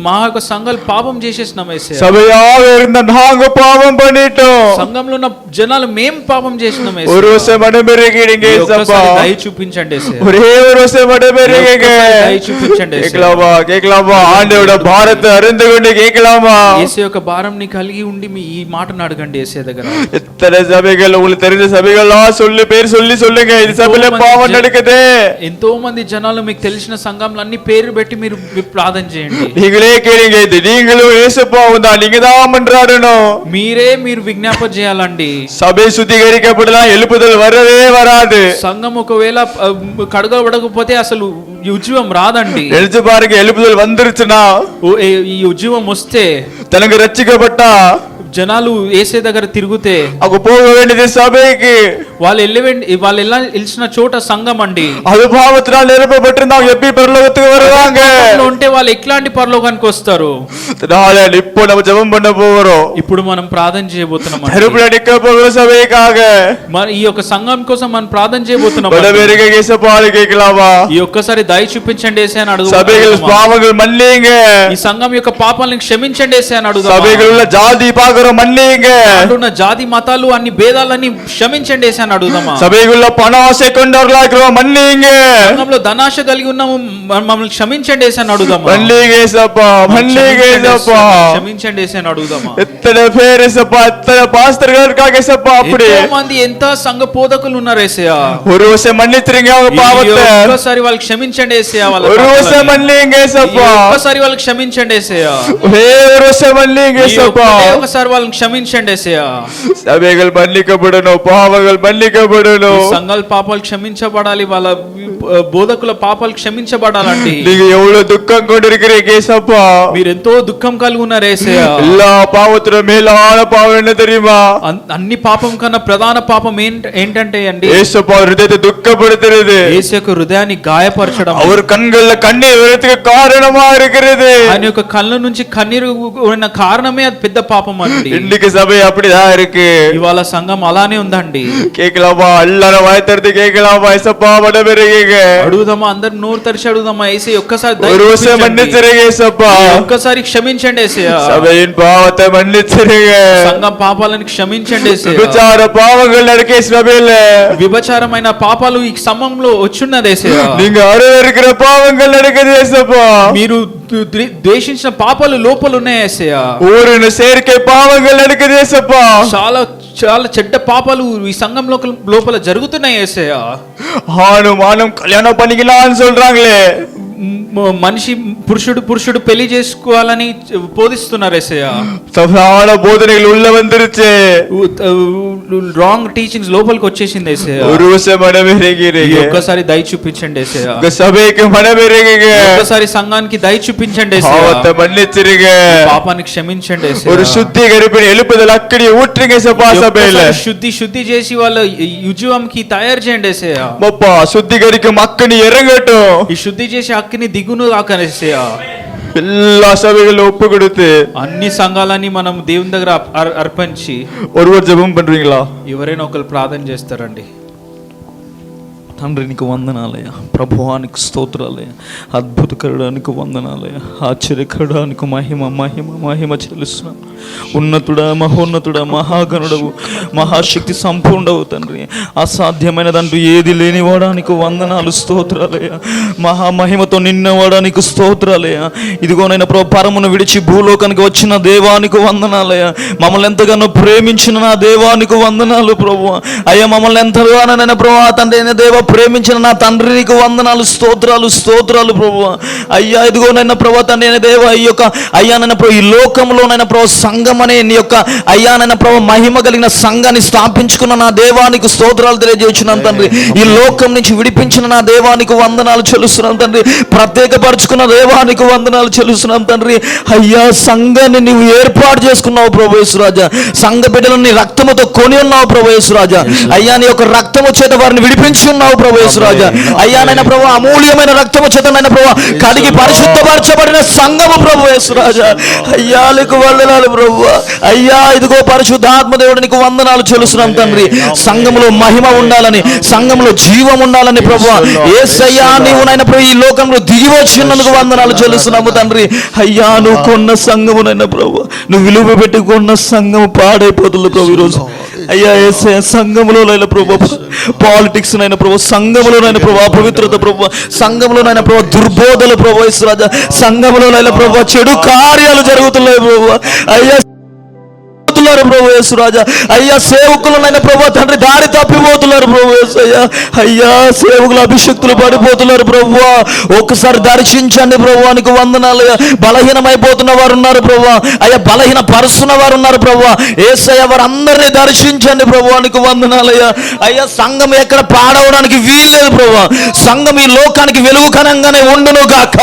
మా యొక్క సంఘాలు పాపం చేసేసినాం యేసయ్య. సభయాగ இருந்த நாங்க பாவம் பண்ணிட்டோம். సంఘంలో ఉన్న జనాలు మేము పాపం చేసినాం యేసయ్య. ஒரு வருஷம் மனபெருகிடுங்க యేసప్పா. దయ చూపించండి యేసయ్య. ஒரே ஒரு வருஷம் மனபெருகிங்க. దయ చూపించండి యేసయ్య. கேட்கலாமா ஆண்டவரோட பாரத்தை அறிந்து கொண்டு கேட்கலாம். கேட்கலாமா? యేసు యొక్క భారం ని కలిగి ఉండి మీ ఈ మాటను అడగండి యేసు దగ్గర. எத்தனை சபைகள் உங்களுக்கு தெரிஞ்ச சபைகளா சொல்லி பேர் சொல்லி சொல்லுங்க. இது சபையில பாவம் நடக்குது. ఎంతో మంది జనాలు మీకు తెలిసిన సంఘంలో అన్ని పేరు పెట్టి మీరు ప్రార్థన చేయండి. நீங்களே கேளுங்க. இது நீங்களும் ஏசப்பாவும் தான். நீங்க தான் மன்றாடணும். మీరు విజ్ఞాపన చేయాలండి. சபை சுத்திகரிக்கப்படலாம், எழுப்புதல் வரவே வராது. సంఘం ఒకవేళ కడగబడకపోతే అసలు ఈ ఉజ్జీవం రాదండి. எழுந்து பாருங்க, எழுப்புதல் வந்துருச்சுன்னா, ఈ ఉజ్జీవం వస్తే తనకు రక్షించబట్టా జనాలు ఏసే దగ్గర తిరుగుతే అక్కడ పోగ వేண்டிయది సభకి. వాళ్ళు వెళ్ళిన చోట సంఘం అండి. அது பாவத்தினால் நிரப்பப்பட்டிருந்தாங்க, எப்படி பரலோகத்துக்கு வருவாங்க? ఉంటే వాళ్ళు ఎట్లాంటి పరలోకానికి వస్తారు? இப்போ நம்ம ஜெபம் பண்ண போறோம். ఇప్పుడు మనం ప్రార్థన చేయబోతున్నాం. நெருப்புல நிக்க போகிற சபைக்காக ఈ యొక్క సంఘం కోసం మనం ప్రార్థన చేయబోతున్నాం. பலவேறுக இயேசுபாలు கேட்கலாமா? ఈ ఒక్కసారి దయ చూపించండి యేసే అని అడుగుతాం. సభைகள் పాపங்கள் మన్నింగ. ఈ సంఘం యొక్క పాపాలను క్షమించండి యేసే అని అడుగుతాం. సభைകളുள்ள జాతి పాగరం మన్నింగ. అందున్న జాతి మతాలు అన్ని భేదాలన్నీ క్షమించండి యేసే అని అడుగుదామా? సభைகளுள்ள పణాశ కొండర్లాగ్రో మన్నింగ. సంఘంలో ధనాశ కలిగి ఉన్నాము, మమ్మల్ని క్షమించండి యేసే అని అడుగుదామా? మన్నింగ యేసప్పా, మన్నింగ యేసప్పా, క్షమించండి యేసే అని అడుగుదామా? ఎత్తనే పేరు యేసప్పా, ఎత్తనే పాస్టర్கள் இருக்காங்க యేసప్పா. அப்படி ఎంతో మంది ఎంత సంఘ బోధకులు ఉన్నారు యేసయ్యా. ஒரு வருஷம் மன்னிச்சிருங்க அவங்க பாவத்தை. ఒక్కసారి వాళ్ళు క్షమించండి యేసయ్యా. వాళ్ళ ஒரு வருஷம் மன்னிங்க యేసప్పా. ఒక్కసారి వాళ్ళు క్షమించండి యేసయ్యా. ஒரு வருஷம் மன்னிங்க యేసప్పా. ఒక్కసారి వాళ్ళని క్షమించండి యేసయ్యా. సభைகள் మన్నికబడను, పాపங்கள் మన్నికబడను. సంఘాల పాపాలు క్షమించబడాలి, వాళ్ళ బోధకుల పాపాలు క్షమించబడాలండి. நீங்க எவ்வளவு துக்கம் கொண்டிருக்கிறீங்க యేసప్పா. మీరు ఎంతో దుఃఖం కలిగి ఉన్నారు యేసయ్యా. எல்லா பாவத்திலும் மேலான பாவம் என்ன தெரியுமா? అన్ని పాపం కన్నా ప్రధాన పాపం ఏంటంటే అండి, యేసప్పா హృదయத்தை துக்கப்படுத்துறது. యేసు యొక్క హృదయాన్ని గాయపరచడం. அவர் కన్నుల కన్నీరు வரதுக்கு కారణமா இருக்கிறது. ఆయన యొక్క కళ్ళ నుంచి కన్నీరు ఉన్న కారణమే అది పెద్ద పాపం అండి. இன்னைக்கு சபை அப்படிதான் இருக்கு. ఇవాళ సంఘం అలానే ఉందండి. கேட்கலாமா? எல்லாரும் வாய் திறந்து கேட்கலாமா? యేసప్పா மனமிரங்குங்க. అడుగుదామా? అందరు నోరు తెరిచి అడుగుదామా? యేసయ్య ఒక్కసారి ஒரு வருஷம் மன்னிச்சிருங்க యేసప్పా. ఒక్కసారి క్షమించండి యేసయ్య. சபையின் பாவத்தை மன்னிச்சிருங்க. సంఘం పాపాలను క్షమించండి యేసయ్య. விபச்சார பாவங்கள் நடக்கே சபையில. విభచారమైన పాపాలు ఈ సమయంలో వచ్చున్నది యేసయ్య. நீங்க அருவருக்கிற பாவங்கள் நடக்குது యేసప్పా. మీరు ద్వేషించిన పాపాలు లోపల ఉన్నాయి యేసయ్య. ஊரின் சேர்க்கை பாவங்கள் நடக்குது యేసప్పా. చాలా చాలా చెడ్డ పాపాలు ఈ సంఘం లోపల జరుగుతున్నాయి యేసయ్య. ஆணும் ஆணும் கல்யாணம் பண்ணிக்கலாம்னு சொல்றாங்களே. మనిషి పురుషుడు పెళ్లి చేసుకోవాలని బోధిస్తున్నారు యేసయ్య. தவறான போதனைகள் உள்ள வந்துருச்சு. రాంగ్ టీచింగ్స్ లోపలికి వచ్చేసింది యేసయ్య. ஒரு வருஷம் மனமிரங்குங்க. ఒక్కసారి దయ చూపించండి యేసయ్య. உங்க சபைக்கு மனமிரங்குங்க. ఒక్కసారి సంఘానికి దయ చూపించండి యేసయ్య. பாவத்தை மன்னிச்சிருங்க. పాపాన్ని క్షమించండి యేసయ్య. ஒரு சுத்திகரிப்பின் எழுப்புதல் அக்கடி ஊற்றுங்க యేసప్పా సభையில. శుద్ధి చేసి వాళ్ళ యుజువంకి తయారు చేయండి యేసయ్య. அப்பா சுத்திகரிக்கும் அக்கனி இறங்கட்டும். ఈ శుద్ధి చేసి అక్కిని దిగును కాక యేసయ్య. எல்லா சபைகளும் ஒப்பு கொடுத்து అన్ని సంఘాలని మనం దేవుని దగ్గర అర్పించి ஒருவர் ஜெபம் பண்றீங்களா? ఎవరైనా ఒకరు ప్రార్థన చేస్తారండి. తండ్రి నీకు వందనాలయ, ప్రభువానికి స్తోత్రాలయ, అద్భుతకరుడానికి వందనాలయ, ఆశ్చర్యకరుడానికి మహిమ మహిమ మహిమ చెల్లిస్తున్నాను. ఉన్నతుడా, మహోన్నతుడా, మహాగణుడవు, మహాశక్తి సంపూర్ణవు తండ్రి. అసాధ్యమైనదంటూ ఏది లేనివాడానికి వందనాలు, స్తోత్రాలయ. మహామహిమతో నిన్నవాడానికి స్తోత్రాలయ. ఇదిగోనైనా ప్రభు పరమును విడిచి భూలోకానికి వచ్చిన దేవానికి వందనాలయ. మమ్మల్ని ఎంతగానో ప్రేమించిన నా దేవానికి వందనాలు ప్రభు. అయ్యా మమ్మల్ని ఎంతగానైనా ప్రభు తండ్రి అయిన దేవ ప్రేమించిన నా తండ్రి నీకు వందనాలు, స్తోత్రాలు స్తోత్రాలు ప్రభు. అయ్యా ఇదిగోనైనా ప్రభు తండ్రి అయిన దేవ ఈ యొక్క అయ్యానైనా ప్రభు ఈ లోకంలోనైనా ప్రభు సంఘం అనే నీ యొక్క అయ్యానైనా ప్రభు మహిమ కలిగిన సంఘాన్ని స్థాపించుకున్న నా దేవానికి స్తోత్రాలు తెలియజేస్తున్నాను తండ్రి. ఈ లోకం నుంచి విడిపించిన నా దేవానికి వందనాలు చెల్లిస్తున్నాను తండ్రి. ప్రత్యేకపరుచుకున్న దేవానికి వందనాలు చెల్లిస్తున్నాను తండ్రి. అయ్యా సంఘాన్ని నీవు ఏర్పాటు చేసుకున్నావు ప్రభు యేసురాజా. సంఘ బిడ్డలను నీ రక్తముతో కొని ఉన్నావు ప్రభు యేసురాజా. అయ్యా నీ యొక్క రక్తము చేత వారిని విడిపించి ఉన్నావు ప్రభు యేసురాజా. అయ్యా నైనా ప్రభు అమూల్యమైన రక్తము చేత నైనా ప్రభు కడిగి పరిశుద్ధపరచబడిన సంఘము ప్రభు యేసురాజా. అయ్యా నీకు వందనాలు ప్రభు. అయ్యా ఇదిగో పరిశుద్ధాత్మ దేవుడు నీకు వందనాలు చెల్లిస్తున్నాం తండ్రి. సంఘములో మహిమ ఉండాలని, సంఘములో జీవం ఉండాలని ప్రభు యేసయ్యా నీవు నైనా ప్రభు ఈ లోకంలో దిగి వచ్చినందుకు వందనాలు చెల్లిస్తున్నాము తండ్రి. అయ్యా నువ్వు కొన్న సంఘమునైనా ప్రభు, నువ్వు విలువ పెట్టి కొన్న సంఘము పాడైపోతుంది ప్రభు. ఈరోజు అయ్యా యేసయ్య సంఘములోనైనా ప్రభు పాలిటిక్స్ నైనా ప్రభు సంఘములోనైనా ప్రభు అపవిత్రత ప్రభు సంఘములోనైనా ప్రభు దుర్బోధలు ప్రభు యేసురాజా సంఘములోనైనా ప్రభు చెడు కార్యాలు జరుగుతున్నాయి ప్రభు అయ్యా ప్రభు యేసురాజా అయ్యా సేవకులనైనా ప్రభు తండ్రి దారి తప్పిపోతున్నారు ప్రభు యేసయ్యా అయ్యా సేవకులు అభిషక్తులు పడిపోతున్నారు ప్రభు ఒక్కసారి దర్శించండి ప్రభువానికి వందనాలయ్యా బలహీనమైపోతున్న వారు ఉన్నారు ప్రభు అయ్యా బలహీన పరుస్తున్న వారు ఉన్నారు ప్రభు యేసయ్య వారందరినీ దర్శించండి ప్రభువానికి వందనాలయ్యా అయ్యా సంఘం ఎక్కడ పాడవడానికి వీల్లేదు ప్రభు సంఘం ఈ లోకానికి వెలుగు కనంగానే ఉండును గాక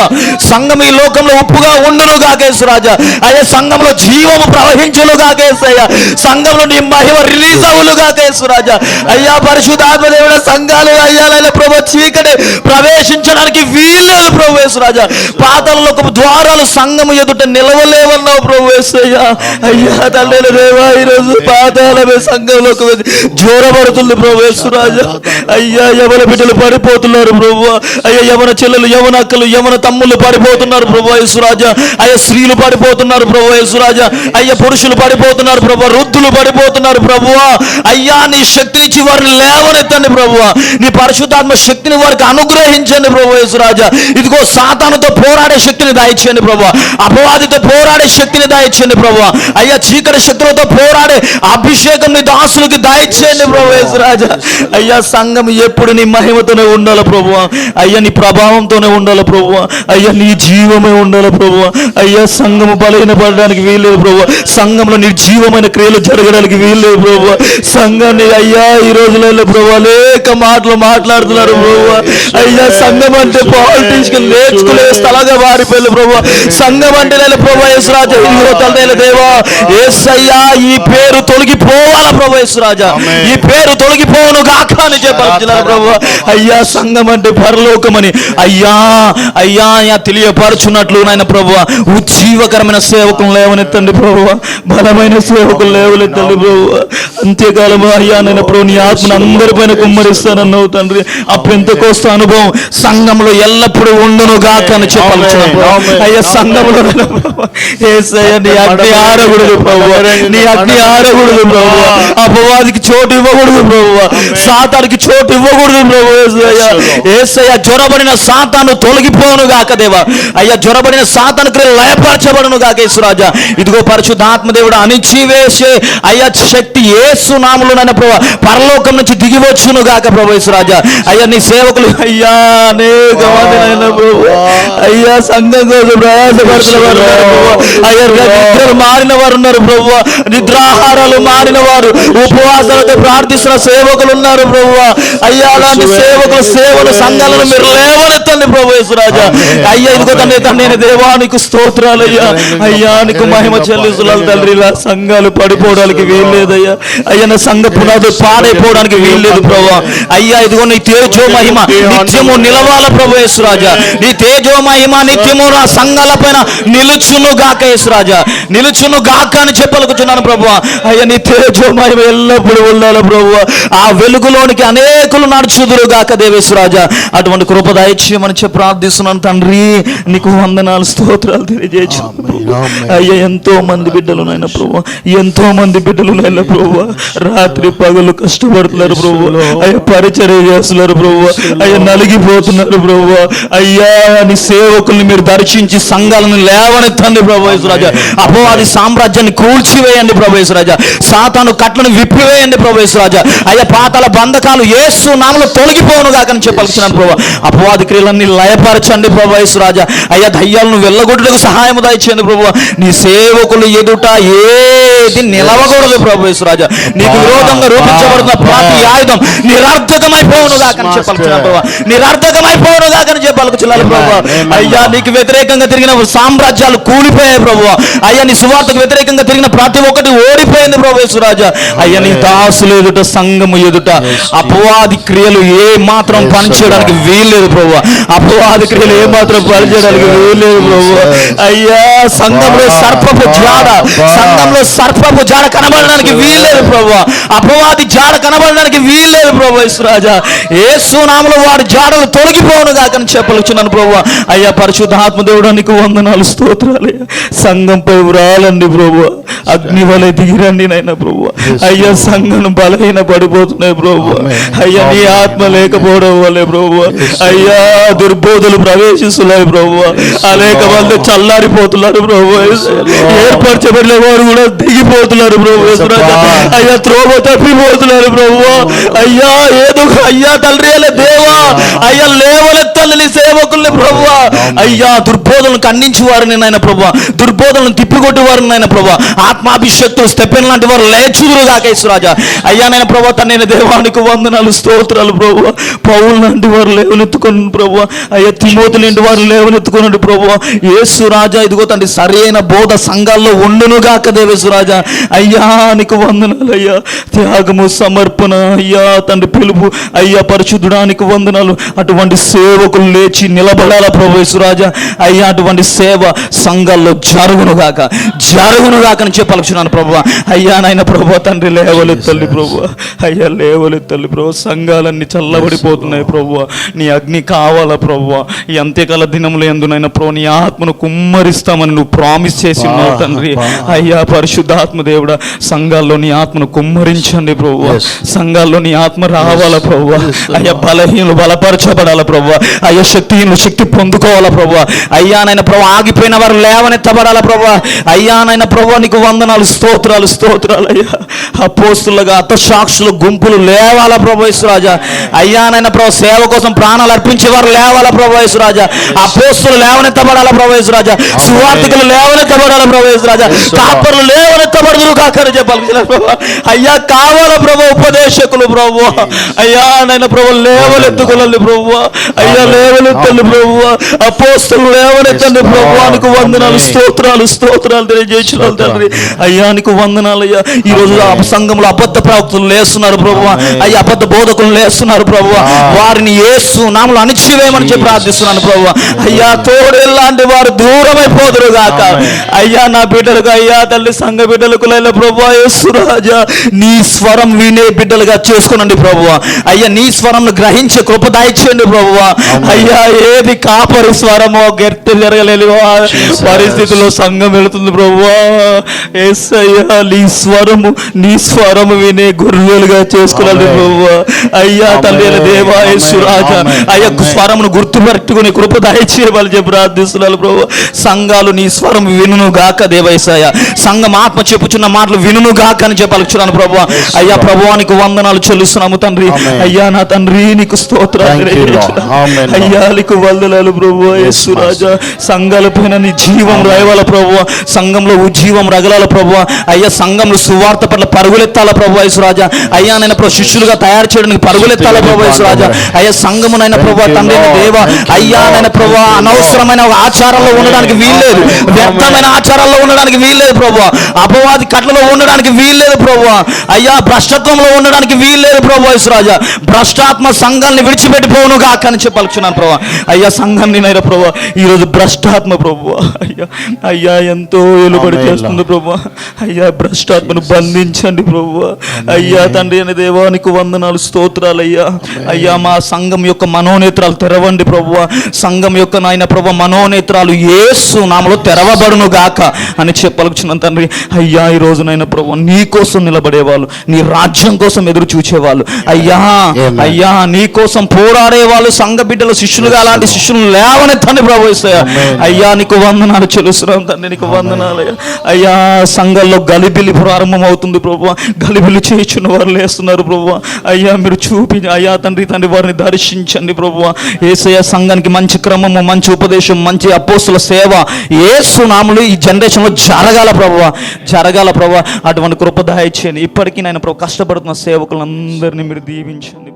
సంఘం ఈ లోకంలో ఉప్పుగా ఉండును గాక యేసురాజా అయ్యా సంఘంలో జీవము ప్రవహించును గాక యేసయ్యా సంఘంలో నీ మహిమ రిలీజ్ అవులుగా యేసురాజా అయ్యా పరిశుద్ధాత్మ దేవుడ సంఘాలు అయ్యాలైనా ప్రభు చీకటి ప్రవేశించడానికి వీల్లేదు ప్రభు యేసురాజా పాతాళలోకపు ద్వారాలు సంఘము ఎదుట నిలవలేవన్నావు ప్రభు యేసయ్యా అయ్యా తండ్రి దేవా ఈరోజు పాతాళమే సంఘంలోకి జోరబడుతుంది ప్రభు యేసురాజా అయ్యా యవన బిడ్డలు పడిపోతున్నారు ప్రభు అయ్యా యవన చెల్లెలు యవన అక్కలు యవన తమ్ముళ్ళు పడిపోతున్నారు ప్రభు యేసురాజా అయ్యా స్త్రీలు పడిపోతున్నారు ప్రభు యేసురాజా అయ్యా పురుషులు పడిపోతున్నారు ప్రభు వృద్ధులు పడిపోతున్నారు ప్రభువా అయ్యా నీ శక్తిని ఇచ్చి వారిని లేవనెత్తండి ప్రభువా నీ పరిశుద్ధాత్మ శక్తిని వారికి అనుగ్రహించండి ప్రభు యేసురాజా ఇదిగో సాతానుతో పోరాడే శక్తిని దయచేయండి ప్రభువా అపవాదితో పోరాడే శక్తిని దయచేయండి ప్రభువా అయ్యా చీకటి శక్తులతో పోరాడే అభిషేకం నీ దాసులకి దయచేయండి ప్రభు యేసురాజా అయ్యా సంఘం ఎప్పుడు నీ మహిమతోనే ఉండాలి ప్రభువా అయ్యా నీ ప్రభావంతోనే ఉండాలి ప్రభువా అయ్యా నీ జీవమే ఉండాలి ప్రభువా అయ్యా సంఘము బలహీన పడడానికి వీల్లేదు ప్రభువా సంఘంలో నిర్జీవమైన క్రియలు జరగడానికి వీల్లేదు ప్రభు సంఘాన్ని అయ్యా ఈ రోజులలో ప్రభు అనేక మాటలు మాట్లాడుతున్నారు ప్రభు అయ్యా సంఘం అంటే పాలిటిక్స్ నేర్చుకునే స్థలంగా మారిపోయింది ప్రభు సంఘం అంటే ప్రభు యేసురాజా ఇదిగో దేవా యేసయ్యా ఈ పేరు తొలగిపోవాలా ప్రభు యేసురాజా ఈ పేరు తొలగిపోవును గాక అని చెప్పారు ప్రభు అయ్యా సంఘం అంటే పరలోకమని అయ్యా అయ్యా అయ్యా తెలియపరచున్నట్లు నాయన ప్రభు ఉజ్జీవకరమైన సేవకులు లేవనెత్తండి ప్రభు బలమైన సేవకులు లేవలెత్తండి ప్రభు అంత్యకాలం అయ్యా నేను ప్రభు నీ ఆత్మను అందరిపైన కుమ్మరిస్తానన్నావు తండ్రి ఆ పెంతెకోస్తు అనుభవం సంఘంలో ఎల్లప్పుడూ ఉండును గాక అని చెప్పాలి అయ్యా సంఘంలో యేసయ్యా నీ అగ్ని ఆరకూడదు ప్రభు నీ అగ్ని ఆరకూడదు ప్రభు అపవాదికి చోటు ఇవ్వకూడదు ప్రభు సాతానికి చోటు ఇవ్వకూడదు ప్రభు యేసయ్యా జ్వరబడిన సాతాను తొలగిపోను గాక దేవా అయ్యా జ్వరబడిన సాతాను క్రియలు లయపరచబడును గాక యేసురాజా ఇదిగో పరిశుద్ధాత్మ దేవుడు అణిచివేసే అయ్యా శక్తి యేసు నామములోనైనా ప్రభు పరలోకం నుంచి దిగివచ్చును గాక ప్రభు యేసురాజా అయ్యా నీ సేవకులు అయ్యా అనేక మందినైనా ప్రభు అయ్యా సంఘం కోసం ప్రయాసపడుతున్న వారు అయ్యా నిద్రలు మారిన వారు ఉన్నారు ప్రభు నిద్రాహారాలు మారిన వారు ఉపవాసాలతో ప్రార్థిస్తున్న సేవకులు ఉన్నారు ప్రభు అయ్యా అలాంటి సేవకుల సేవలు సంఘాలను మీరు లేవనెత్తండి ప్రభు యేసురాజా అయ్యా ఇదిగో తండ్రి దేవానికి స్తోత్రాలు అయ్యా అయ్యా నీకు మహిమ చెల్లిస్తున్నాను తండ్రి ఇలా సంఘాలు పడిపోవడానికి వీల్లేదయ్యా అయ్యా నా సంఘ పునాదులు పాడైపోవడానికి వీల్లేదు ప్రభు అయ్యా ఇదిగో నీ తేజో మహిమ నిత్యము నిలవాల ప్రభు యేసురాజా నీ తేజో మహిమ నిత్యము నా సంఘాల పైన నిలుచును గాక యేసురాజా నిలుచును గాక అని చెప్పలుకుతున్నాను ప్రభు అయ్యా నీ తేజో మహిమ ఎల్లప్పుడూ ఉండాలి ప్రభు ఆ వెలుగులోనికి అనేకులు నడుచుదురు గాక దేవేశ్వరాజా అటువంటి కృప దయచేయమని చెప్పి ప్రార్థిస్తున్నాను తండ్రి నీకు వందనాలు స్తోత్రాలు తెలియజేయచ్చు అయ్యా ఎంతో మంది బిడ్డలు నాయన ప్రభు ఎంతో మంది బిడ్డలు నాయన ప్రభు రాత్రి పగలు కష్టపడుతున్నారు ప్రభు అయ్యా పరిచర్య చేస్తున్నారు ప్రభు అయ్యా నలిగిపోతున్నారు ప్రభు అయ్యా నీ సేవకుల్ని మీరు దర్శించి సంఘాలను లేవనెత్తండి ప్రభు యేసురాజా అపవాది సామ్రాజ్యాన్ని కూల్చివేయండి ప్రభు యేసురాజా సాతాను కట్లను విప్పివేయండి ప్రభు యేసురాజా అయ్యా పాతాల బంధకాలు యేసు నామములో తొలగిపోవును గాక అని చెప్పాల్సినాను ప్రభు అపవాది క్రియలన్నీ లయపరచండి ప్రభు యేసురాజా అయ్యా దయ్యాలను వెళ్ళగొట్టుటకు సహాయం దయచేయండి ప్రభు నీ సేవకులు ఎదుట ఏది నిలవకూడదు ప్రభు యేసురాజా నీకు విరోధంగా రూపించబడుతున్న ప్రతి ఆయుధం నిరర్థకమైపోవును గాక అని చెప్పాల్సినాను ప్రభు నిరర్థకమైపోవును గాక అని చెప్పాల్సినాను ప్రభు అయ్యా నీకు వ్యతిరేకంగా తిరిగిన సామ్రాజ్యాలు కూలిపోయాయి ప్రభు అయ్యా నీ సువార్తకు వ్యతిరేకంగా తిరిగిన ప్రతి ఒక్కటి ఓడిపోయింది ప్రభు యేసురాజా అయ్యా నీ దాసులు ఎదుట సంఘము ఎదుట అపవాది క్రియలు ఏ మాత్రం పనిచేయడానికి వీల్లేదు ప్రభు అపవాది క్రియలు ఏ మాత్రం పనిచేయడానికి వీల్లేదు ప్రభు అయ్యా సంఘంలో సర్పపు జాడ కనబడడానికి వీల్లేదు ప్రభు అపవాది జాడ కనబడడానికి వీల్లేదు ప్రభు యేసురాజా యేసు నామములో వాడి జాడలు తొలగిపోవును గాక అని చెప్పలుచున్నాను ప్రభు అయ్యా పరిశుద్ధాత్మ దేవుడా నీకు వందనాలు స్తోత్రాలు సంఘంపై రాలండి ప్రభు అగ్ని వలె దిగిరండి నాయన ప్రభు. అయ్యా సంఘం బలహీన పడిపోతున్నాయి ప్రభు. అయ్యా నీ ఆత్మ లేకపోవడం వల్లే ప్రభు. అయ్యా దుర్బోధులు ప్రవేశిస్తున్నాయి ప్రభు. అనేక మంది చల్లారిపోతున్నారు ప్రభు. ఏర్పరచబడిన వారు కూడా దిగిపోతున్నారు ప్రభు. అయ్యా త్రోవ తప్పిపోతున్నారు ప్రభు. అయ్యా ఏదో అయ్యా తండ్రి దేవా అయ్యా లేవలెత్తల్ని సేవకుల్ని ప్రభు. అయ్యా దుర్బోధనలు ఖండించి వారిని నాయన ప్రభు, దుర్బోధనలు తిప్పికొట్టి వారిని నాయన ప్రభు, ఆత్మాభిషక్తులు స్టెపెన్ లాంటి వారు లేచుదురు గాక యేసురాజా. అయ్యా నేను ప్రభు తన దేవానికి వందనాలు స్తోత్రాలు ప్రభు. పౌలు లాంటి వారు లేవనెత్తుకుని ప్రభు. అయ్యా తిమోతి లాంటి వారు లేవనెత్తుకున్నాడు ప్రభు. యేసు రాజా ఇదిగో తండ్రి సరైన బోధ సంఘాల్లో ఉండును గాక దేవేసు రాజా. అయ్యా నీకు వందనాలు అయ్యా. త్యాగము సమర్పణ అయ్యా తండ్రి పిలుపు అయ్యా పరిశుద్ధుడానికి వందనాలు. అటువంటి సేవకులు లేచి నిలబడాల ప్రభు యేసురాజా. అయ్యా అటువంటి సేవ సంఘాల్లో జరుగునుగాక అని చెప్పాలనుకున్నాను ప్రభు. అయ్యా నాయన ప్రభు తండ్రి లేవలెత్తల్లి ప్రభు. అయ్యా లేవలెత్తల్లి ప్రభు. సంఘాలన్నీ చల్లబడిపోతున్నాయి ప్రభు. నీ అగ్ని కావాలా ప్రభు. ఈ అంత్యకాల దినములు ఎందునైనా ప్రభు నీ ఆత్మను కుమ్మరిస్తామని నువ్వు ప్రామిస్ చేసి ఉన్నావు తండ్రి. అయ్యా పరిశుద్ధాత్మ దేవుడా సంఘాల్లో నీ ఆత్మను కుమ్మరించండి ప్రభు. సంఘాల్లో నీ ఆత్మ రావాలా ప్రభు. అయ్యా బలహీనులు బలపరచబడాల ప్రభు. అయ్యా శక్తిహీనులు శక్తి పొందుకోవాలా ప్రభు. అయ్యా నాయన ప్రభు ఆగిపోయిన వారు లేవనెత్తబడాల ప్రభు. అయ్యా నాయన ప్రభు నీకు వందనాలు స్తోత్రాలు అయ్యా. అపోస్తులుగా అర్థసాక్షులు గుంపులు లేవాల ప్రభు యేసురాజా. అయ్యా నాయన ప్రభు సేవ కోసం ప్రాణాలు అర్పించే వారు లేవాల ప్రభు యేసురాజా. అపోస్తులు లేవనెత్తబడాల ప్రభు యేసురాజా. సువార్తికులు లేవనెత్తబడాల ప్రభు యేసురాజా. కాపరులు లేవనెత్తబడదురు కాకని చెప్పాలి ప్రభు. అయ్యా కావాల ప్రభు ఉపదేశకులు ప్రభు. అయ్యా నాయన ప్రభు లేవనెత్తుకోవాలి ప్రభు. అయ్యా లేవనెత్తండి ప్రభు. అపోస్తులు లేవనెత్తండి ప్రభు. నీకు వందనాలు స్తోత్రాలు తెలియజేస్తున్నాను తండ్రి. అయ్యా నీకు వందనాలు అయ్యా. ఈ రోజు సంఘంలో అబద్ధ ప్రవక్తలు లేస్తున్నారు ప్రభు. అయ్యా అబద్ధ బోధకులు లేస్తున్నారు ప్రభు. వారిని యేసు నామములో అణిచివేయమని చెప్పి ప్రార్థిస్తున్నాను ప్రభు. అయ్యా తోడేలాంటి వారు దూరమైపోదురు గాక. అయ్యా నా బిడ్డలకు అయ్యా తల్లి సంఘ బిడ్డలకు లైల ప్రభు యేసు రాజా నీ స్వరం వినే బిడ్డలుగా చేసుకునండి ప్రభు. అయ్యా నీ స్వరంను గ్రహించే కృప దయచేయండి ప్రభు. అయ్యా ఏది కాపరి స్వరమో గెర్తు జరగలేని పరిస్థితుల్లో సంఘం వెళుతుంది ప్రభు. యేసయ్యా నీ స్వరము వినే గొర్రెలుగా చేసుకున్నాడు ప్రభు. అయ్యా తండ్రి దేవా యేసు రాజా అయ్యా స్వరమును గుర్తుపెట్టుకుని కృప దయచేయమని చెప్పి ప్రార్థిస్తున్నాను ప్రభు. సంఘాలు నీ స్వరం వినును గాక దేవయ్య. సంఘం ఆత్మ చెప్పుచున్న మాటలు వినును గాక అని చెప్పాలనుకున్నాను ప్రభు. అయ్యా ప్రభువానికి వందనాలు చెల్లిస్తున్నాము తండ్రి. అయ్యా నా తండ్రి నీకు స్తోత్రాలు అయ్యా నీకు వందనాలు ప్రభు యేసు రాజా. సంఘాల పైన నీ జీవం రాయవాల ప్రభు. సంఘంలో ఉజ్జీవం రగలాల ప్రభు. అయ్యా సంఘంలో సువార్త పట్ల పరుగులెత్తాల ప్రభు యేసు రాజా. అయ్యా నైనా ప్రభు శిష్యులుగా తయారు చేయడానికి పరుగులెత్తాల ప్రభు యేసు రాజా. అయ్యా సంఘమునైనా ప్రభు తండ్రి దేవ అయ్యా నైనా ప్రభు అనవసరమైన ఆచారాల్లో ఉండడానికి వీల్లేదు. వ్యర్థమైన ఆచారాల్లో ఉండడానికి వీల్లేదు ప్రభు. అపవాది కట్లలో ఉండడానికి వీల్లేదు ప్రభు. అయ్యా భ్రష్టత్వంలో ఉండడానికి వీల్లేదు ప్రభు యేసు రాజా. భ్రష్టాత్మ సంఘాన్ని విడిచిపెట్టిపోవును గాక అని చెప్పాల్చున్నాను ప్రభు. అయ్యా సంఘాన్ని నైనా ప్రభు ఈరోజు భ్రష్టాత్మ ప్రభు అయ్యా ఎంతో ఎలుబడి చేస్తుంది ప్రభు. అయ్యా భ్రష్టాత్మను బంధించండి ప్రభు. అయ్యా తండ్రి అనే దేవానికి వందనాలు స్తోత్రాలు అయ్యా. అయ్యా మా సంఘం యొక్క మనోనేత్రాలు తెరవండి ప్రభు. సంఘం యొక్క నాయన ప్రభు మనోనేత్రాలు యేసు నామములో తెరవబడును గాక అని చెప్పాల్చున్నాను తండ్రి. అయ్యా ఈ రోజునైనా ప్రభు నీ కోసం నిలబడేవాళ్ళు, నీ రాజ్యం కోసం ఎదురు చూచేవాళ్ళు అయ్యా నీ కోసం పోరాడే వాళ్ళు సంఘ బిడ్డలు శిష్యులుగా అలాంటి శిష్యులు లేవనెత్తండి ప్రభు. అయ్యా నీకు వందనాలు చెల్లిస్తున్నాం తండ్రి. నీకు వందనాలు అయ్యా. సంఘాల్లో గలిబిలి ప్రారంభం అవుతుంది ప్రభు. గలిబిలి చేయించున్న వారు లేస్తున్నారు ప్రభు. అయ్యా మీరు అయ్యా తండ్రి వారిని దర్శించండి ప్రభు. యేసయ్య సంఘానికి మంచి క్రమము, మంచి ఉపదేశం, మంచి అపోస్తుల సేవ యేసు నామములో ఈ జనరేషన్లో జరగాల ప్రభు. అటువంటి కృప దయచేయండి. ఇప్పటికీ నేను ప్రభు కష్టపడుతున్న సేవకులందరినీ మీరు దీవించండి.